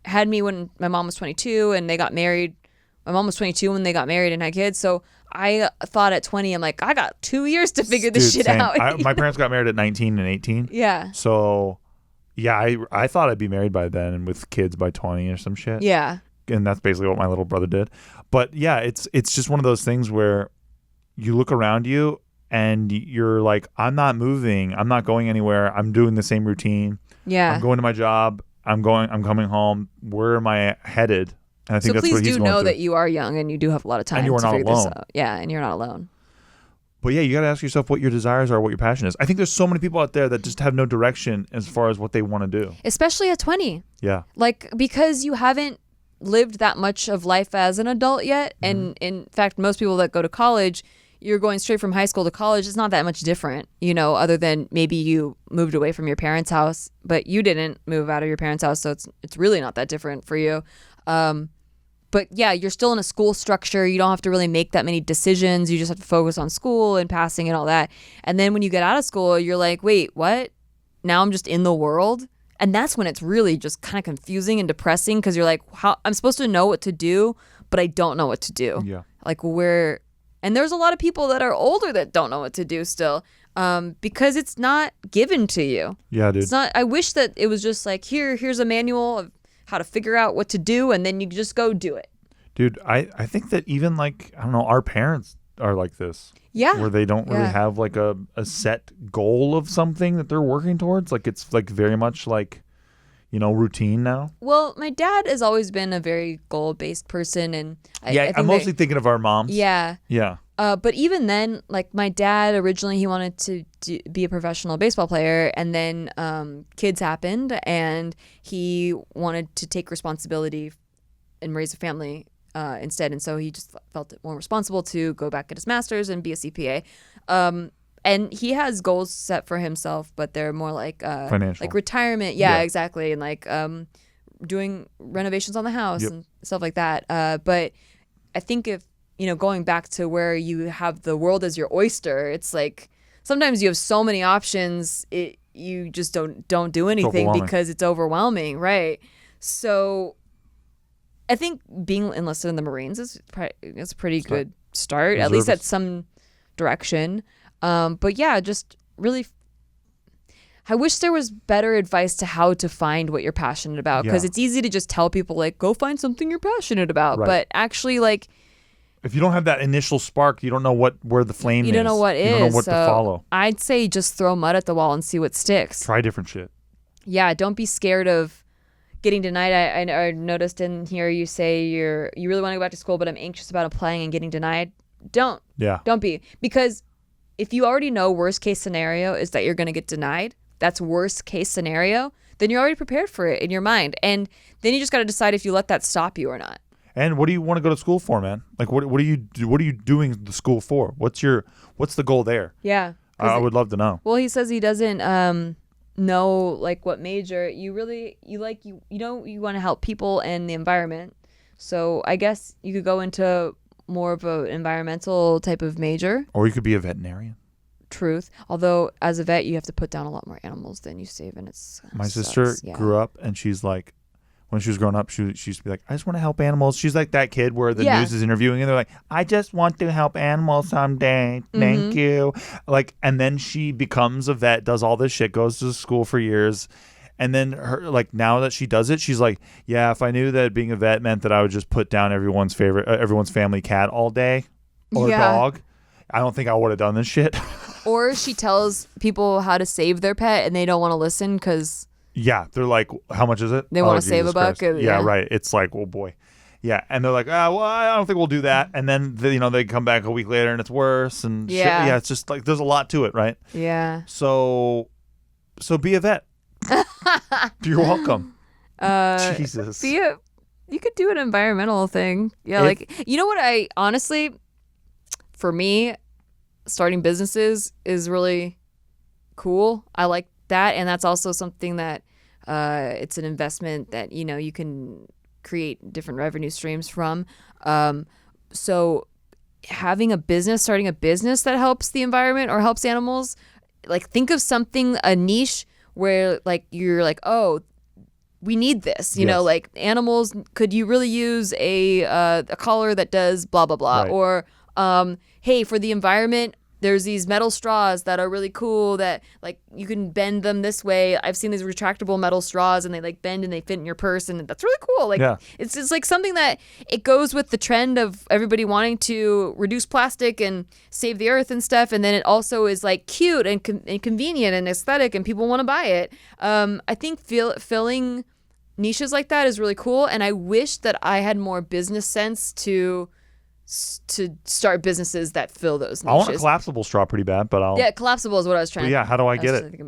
had me when my mom was 22 and they got married? My mom was 22 when they got married and had kids. So I thought at 20, I'm like, I got 2 years to figure this shit same. out. My parents got married at 19 and 18. Yeah. So, yeah, I thought I'd be married by then and with kids by 20 or some shit. Yeah. And that's basically what my little brother did. But yeah, it's just one of those things where you look around you and you're like, I'm not moving. I'm not going anywhere. I'm doing the same routine. Yeah. I'm going to my job. I'm coming home. Where am I headed? And I think So that's please what he's do going know through. that you are young and you do have a lot of time And you are to not figure this alone. out. Yeah, and you're not alone. But yeah, you got to ask yourself what your desires are, what your passion is. I think there's so many people out there that just have no direction as far as what they want to do. Especially at 20. Yeah. Like, because you haven't lived that much of life as an adult yet. Mm-hmm. And in fact, most people that go to college, you're going straight from high school to college. It's not that much different, other than maybe you moved away from your parents' house, but you didn't move out of your parents' house. So it's really not that different for you. But yeah, you're still in a school structure. You don't have to really make that many decisions. You just have to focus on school and passing and all that. And then when you get out of school, you're like, wait, what? Now I'm just in the world? And that's when it's really just kind of confusing and depressing because you're like, how I'm supposed to know what to do, but I don't know what to do. Yeah. Like and there's a lot of people that are older that don't know what to do still, because it's not given to you. Yeah, dude. It's not. I wish that it was just like, here's a manual of how to figure out what to do, and then you just go do it. Dude, I think that even like, I don't know, our parents are like this. Yeah. Where they don't really have like a set goal of something that they're working towards. Like it's like very much like, routine now. Well, my dad has always been a very goal-based person, and I I'm think mostly thinking of our moms. Yeah. Yeah. But even then, like my dad originally, he wanted to be a professional baseball player, and then kids happened, and he wanted to take responsibility and raise a family instead. And so he just felt it more responsible to go back, get his master's, and be a CPA. And he has goals set for himself, but they're more like financial, like retirement. Yeah, exactly, and like doing renovations on the house and stuff like that. But I think if going back to where you have the world as your oyster, it's like sometimes you have so many options, you just don't do anything because it's overwhelming, right? So I think being enlisted in the Marines is a pretty good start, at least at some direction. But yeah, just really, I wish there was better advice to how to find what you're passionate about, because it's easy to just tell people like, go find something you're passionate about, but actually like, if you don't have that initial spark, you don't know where the flame is. You don't know what is. You don't know what so to follow. I'd say just throw mud at the wall and see what sticks. Try different shit. Yeah, don't be scared of getting denied. I noticed in here you say you really want to go back to school, but I'm anxious about applying and getting denied. Don't. Yeah. Don't be. Because if you already know worst case scenario is that you're going to get denied, that's worst case scenario, then you're already prepared for it in your mind. And then you just got to decide if you let that stop you or not. And what do you want to go to school for, man? Like, what are you doing the school for? What's the goal there? Yeah, I would love to know. Well, he says he doesn't know like what major. You want to help people and the environment. So I guess you could go into more of an environmental type of major. Or you could be a veterinarian. Truth. Although as a vet, you have to put down a lot more animals than you save, and it's my sister grew up, and she's like, when she was growing up, she used to be like, I just want to help animals. She's like that kid where the news is interviewing, and they're like, I just want to help animals someday. Thank you. Like, and then she becomes a vet, does all this shit, goes to school for years. And then now that she does it, she's like, yeah, if I knew that being a vet meant that I would just put down everyone's family cat all day or dog, I don't think I would have done this shit. Or she tells people how to save their pet and they don't want to listen because... Yeah, they're like, how much is it? They want to save a buck. Yeah, right. It's like, oh boy. Yeah, and they're like, well, I don't think we'll do that. And then they come back a week later and it's worse. And shit. Yeah, it's just like there's a lot to it, right? Yeah. So be a vet. You're welcome. Jesus. You could do an environmental thing. Yeah, like what I honestly, for me, starting businesses is really cool. I like that, and that's also something that it's an investment that you can create different revenue streams from. So starting a business that helps the environment or helps animals, like think of a niche where like you're like, oh, we need this, like animals, could you really use a collar that does blah blah blah, right. Or hey, for the environment, there's these metal straws that are really cool that like you can bend them this way. I've seen these retractable metal straws and they like bend and they fit in your purse, and that's really cool. Like it's just like something that it goes with the trend of everybody wanting to reduce plastic and save the earth and stuff. And then it also is like cute and convenient and aesthetic and people want to buy it. I think filling niches like that is really cool. And I wish that I had more business sense to start businesses that fill those niches. I want a collapsible straw pretty bad, but collapsible is what I was trying to. Yeah, how do I get it?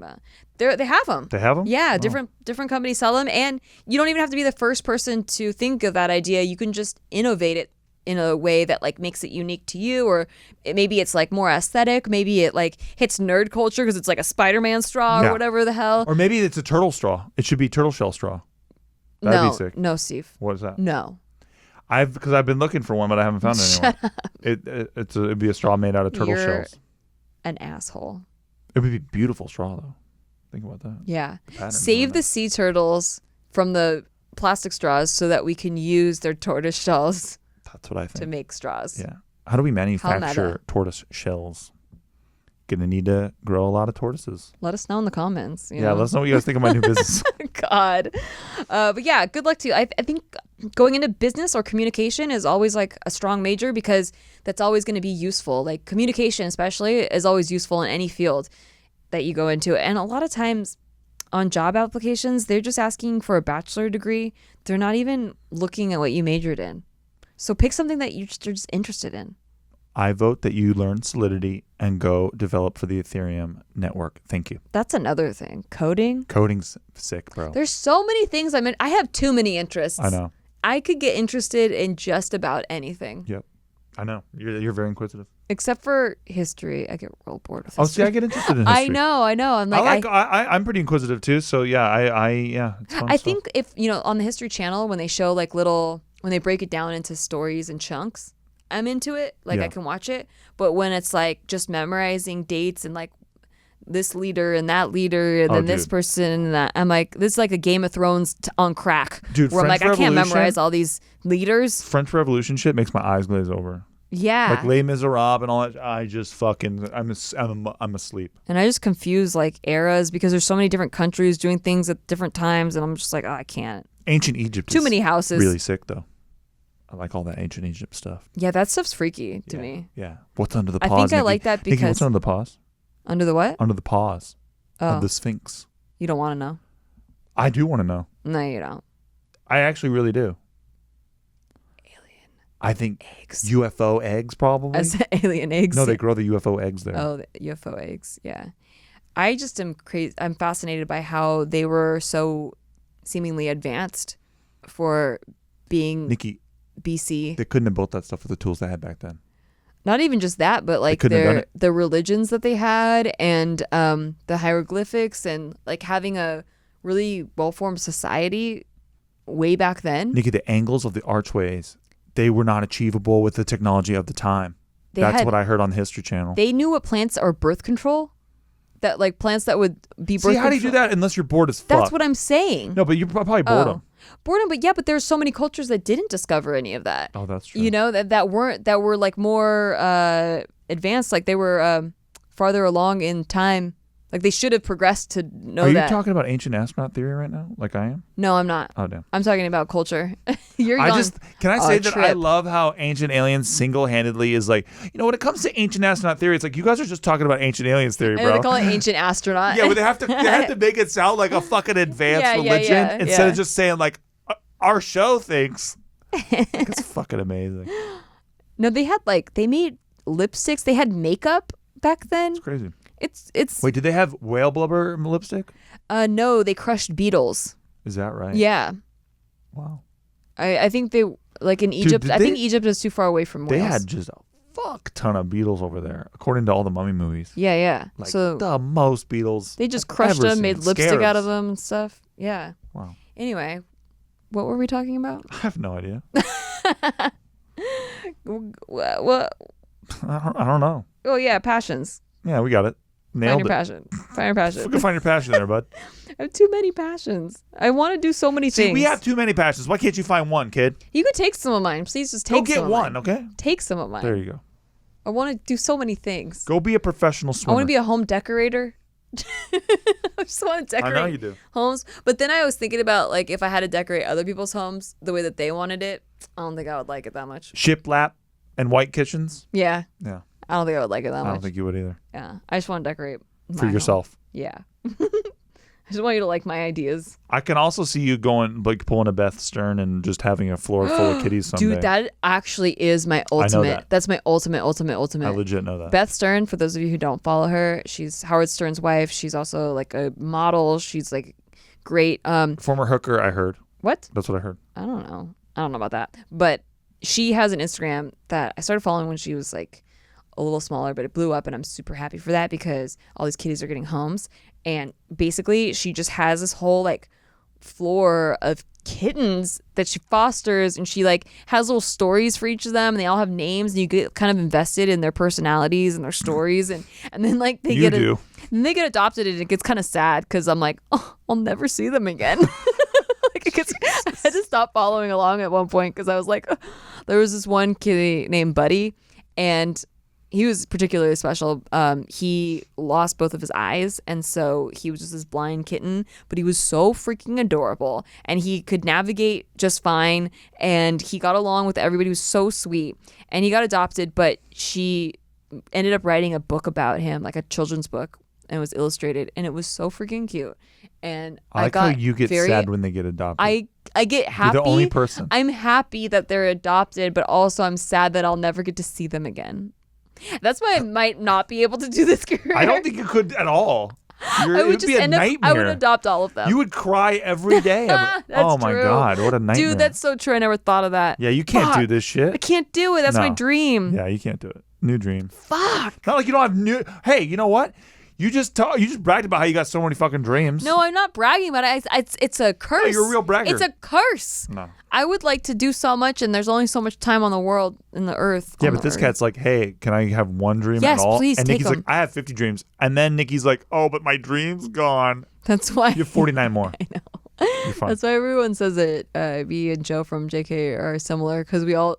They have them. They have them? Yeah, different companies sell them, and you don't even have to be the first person to think of that idea. You can just innovate it in a way that like makes it unique to you, or maybe it's like more aesthetic. Maybe it like hits nerd culture because it's like a Spider-Man straw or whatever the hell. Or maybe it's a turtle straw. It should be turtle shell straw. That'd be sick. No, Steve. What is that? No. Because I've been looking for one, but I haven't found it anywhere. It'd be a straw made out of turtle shells. An asshole. It would be beautiful straw though. Think about that. Yeah. Save the sea turtles from the plastic straws so that we can use their tortoise shells. That's what I think. To make straws. Yeah. How do we manufacture tortoise shells? Gonna need to grow a lot of tortoises. Let us know in the comments. Let us know what you guys think of my new business. God. But yeah, good luck to you. I think going into business or communication is always like a strong major because that's always going to be useful. Like communication especially is always useful in any field that you go into. And a lot of times on job applications, they're just asking for a bachelor degree. They're not even looking at what you majored in. So pick something that you're just interested in. I vote that you learn Solidity and go develop for the Ethereum network. Thank you. That's another thing. Coding. Coding's sick, bro. There's so many things. I have too many interests. I know. I could get interested in just about anything. Yep. I know. You're very inquisitive. Except for history. I get real bored with history. Oh, see, I get interested in history. I know. I'm like, I'm pretty inquisitive too. So yeah, it's fun I stuff. think if, on the History Channel, when they show like when they break it down into stories and chunks, I'm into it. Like Yeah. I can watch it. But when it's like just memorizing dates and like this leader and that leader and then this dude. person and that, I'm like, this is like a Game of Thrones on crack. Dude, where I'm French like, I can't Revolution- memorize all these leaders. French Revolution shit makes my eyes glaze over. Yeah. Like Les Miserables and all that. I just fucking I'm asleep. And I just confuse like eras because there's so many different countries doing things at different times, and I'm just like, I can't. Ancient Egypt. Too is many houses. Really sick though. I like all that ancient Egypt stuff. Yeah, that stuff's freaky to Yeah. me. Yeah. What's under the I paws? think I Nikki? like that Nikki, what's because under the paws? under the what? Under the paws Oh, of the Sphinx. you don't want to know? I do want to know. No, you don't. I actually really do. Alien I think eggs. UFO eggs probably. As alien eggs. No, they grow the UFO eggs there. Oh, the UFO eggs. Yeah. I just am crazy. I'm fascinated by how they were so seemingly advanced for being Nikki, BC. they couldn't have built that stuff with the tools they had back then. Not even just that, but like couldn't have done the religions that they had and the hieroglyphics and like having a really well-formed society way back then. Nikki, the angles of the archways, they were not achievable with the technology of the time. They That's had- what I heard on the History Channel. They knew what plants are birth control. That like plants that would be birth See, how do you do control. that unless you're bored as fuck? That's what I'm saying. No, but you're probably boredom. Boredom, but yeah, but there's so many cultures that didn't discover any of that. Oh, that's true. You know, that were like more advanced, like they were farther along in time. Like they should have progressed to know Are you that. talking about ancient astronaut theory right now? Like I am? No, I'm not. Oh, damn. I'm talking about culture. You're Can I on say a that I trip. love how Ancient Aliens single-handedly is like, when it comes to ancient astronaut theory, it's like you guys are just talking about Ancient Aliens theory, I know bro. they call it ancient astronaut. Yeah, but they have to make it sound like a fucking advanced Yeah, religion instead yeah. of just saying like our show thinks. It's fucking amazing. No, they made lipsticks. They had makeup back then. It's crazy. It's Wait, did they have whale blubber lipstick? no, they crushed beetles. Is that right? Yeah. Wow. I think they like in Egypt. did I think they- Egypt is too far away from They whales. had just a fuck ton of beetles over there, according to all the mummy movies. Yeah. Like So the most beetles. they just I've crushed ever them, seen. made lipstick out of Scarabs. them and stuff. Yeah. Wow. Anyway, what were we talking about? I have no idea. What? I don't know. Oh yeah, passions. Yeah, we got it. Find Nailed your it. passion. Find your passion. You can find your passion there, bud. I have too many passions. I want to do so many See, things. we have too many passions. Why can't you find one, kid? You could take some of mine. Please just Go take get some of one, mine. okay? Take some of mine. There you go. I want to do so many things. Go be a professional I swimmer. want to be a home decorator. I just want to I decorate know you do. homes. But then I was thinking about like if I had to decorate other people's homes the way that they wanted it, I don't think I would like it that much. Shiplap and white kitchens. Yeah. Yeah, I don't think I would like it that I much. don't think you would either. Yeah. I just want to decorate For my home. yourself. Yeah. I just want you to like my ideas. I can also see you going, like pulling a Beth Stern and just having a floor full of kitties someday. Dude, that actually is my ultimate. that. That's my ultimate. I legit know that. Beth Stern, for those of you who don't follow her, she's Howard Stern's wife. She's also like a model. She's like great. Former hooker, I heard. What? That's what I heard. I don't know. I don't know about that. But she has an Instagram that I started following when she was like a little smaller, but it blew up and I'm super happy for that because all these kitties are getting homes. And basically she just has this whole like floor of kittens that she fosters and she like has little stories for each of them and they all have names and you get kind of invested in their personalities and their stories and then like they You do. then they get adopted and it gets kind of sad because I'm like, oh, I'll never see them again. Like it gets, I had to stop following along at one point because I was like, there was this one kitty named Buddy and he was particularly special. He lost both of his eyes, and so he was just this blind kitten, but he was so freaking adorable, and he could navigate just fine, and he got along with everybody. He was so sweet, and he got adopted, but she ended up writing a book about him, like a children's book, and it was illustrated, and it was so freaking cute. And I like got how you get very, sad when they get adopted. I get happy. You're the only person. I'm happy that they're adopted, but also I'm sad that I'll never get to see them again. That's why I might not be able to do this career. I don't think you could at all. I It would would just be a end up. nightmare. I would adopt all of them. You would cry every day. That's oh my true. God, what a nightmare. Dude, that's so true. I never thought of that. Yeah, you can't do Fuck. this shit. I can't do it. That's my No. dream. Yeah, you can't do it. New dream. Fuck. Not like you don't have new. Hey, you know what? You just bragged about how you got so many fucking dreams. No, I'm not bragging about it. It's a curse. No, you're a real bragger. It's a curse. No. I would like to do so much, and there's only so much time on the world, in the earth. Yeah, on but the this earth. cat's like, hey, can I have one dream Yes, at all? please and take Nikki's 'em. like, I have 50 dreams. And then Nikki's like, oh, but my dream's gone. That's why. You have 49 more. I know. You're fine. That's why everyone says it. Me and Joe from JK are similar because we Yep.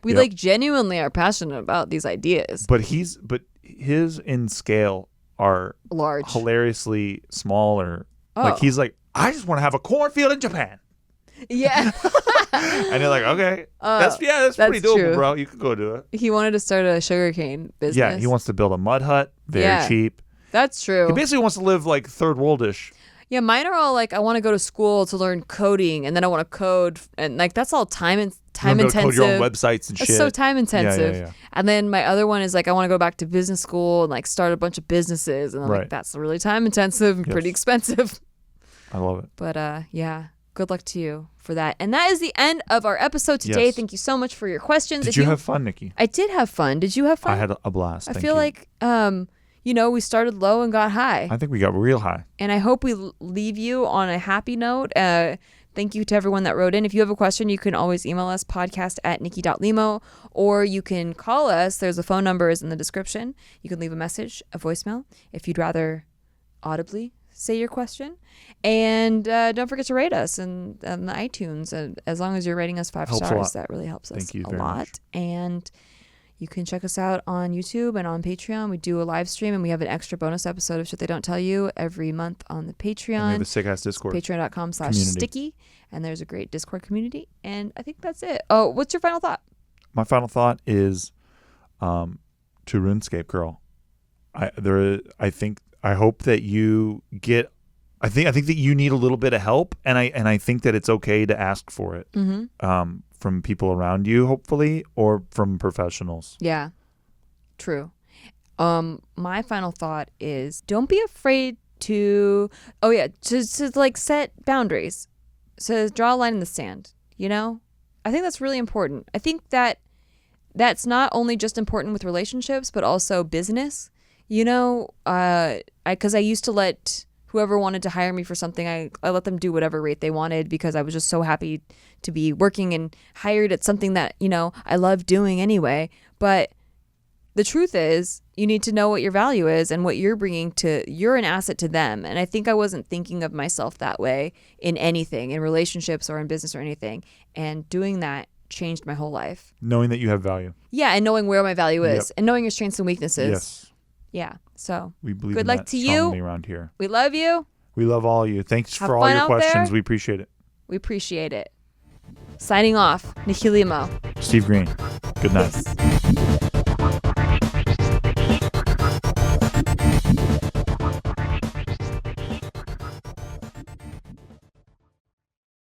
like genuinely are passionate about these ideas. But his in scale are Large. hilariously smaller. Oh. Like he's like, I just want to have a cornfield in Japan. Yeah. And you're like, okay, that's pretty doable, true. bro. You could go do it. He wanted to start a sugarcane business. Yeah, he wants to build a mud hut, very cheap. That's true. He basically wants to live like third worldish. Yeah, mine are all like I want to go to school to learn coding, and then I want to code, and like that's all time intensive. Code your own websites and It's shit. so time intensive. Yeah. And then my other one is like I want to go back to business school and like start a bunch of businesses, and I'm like Right. that's really time intensive and Yes. pretty expensive. I love it. But yeah, good luck to you for that. And that is the end of our episode today. Yes. Thank you so much for your questions. Did If you have fun, Nikki? I did have fun. Did you have fun? I had a blast. I Thank feel you. like we started low and got high. I think we got real high. And I hope we leave you on a happy note. Thank you to everyone that wrote in. If you have a question, you can always email us, podcast@nikki.limo, or you can call us. There's a phone number is in the description. You can leave a message, a voicemail, if you'd rather audibly say your question. And don't forget to rate us on the iTunes. And as long as you're rating us 5 Helps a stars, lot. that really helps us Thank you a very lot. much. And you can check us out on YouTube and on Patreon. We do a live stream, and we have an extra bonus episode of Shit They Don't Tell You every month on the And we Patreon. have a sick ass Discord. Patreon.com/sticky. And there's a great Discord community. And I think that's it. Oh, what's your final thought? My final thought is to RuneScape girl. I hope that you get I think that you need a little bit of help, and I think that it's okay to ask for it. Mm-hmm. From people around you, hopefully, or from professionals. Yeah, true. My final thought is don't be afraid to like set boundaries. So draw a line in the sand, you know? I think that's really important. I think that that's not only just important with relationships, but also business. You know, because I used to let whoever wanted to hire me for something, I let them do whatever rate they wanted because I was just so happy to be working and hired at something that, you know, I love doing anyway. But the truth is you need to know what your value is and what you're bringing you're an asset to them. And I think I wasn't thinking of myself that way in anything, in relationships or in business or anything. And doing that changed my whole life. Knowing that you have value. Yeah, and knowing where my value is Yep. and knowing your strengths and weaknesses. Yes. Yeah. So We believe good in luck that to you. strongly around here. We love you. We love all of you. Thanks Have for all fun your out questions. there. We appreciate it. We appreciate it. Signing off, Nikki Limo. Steve Green. Good night. Peace.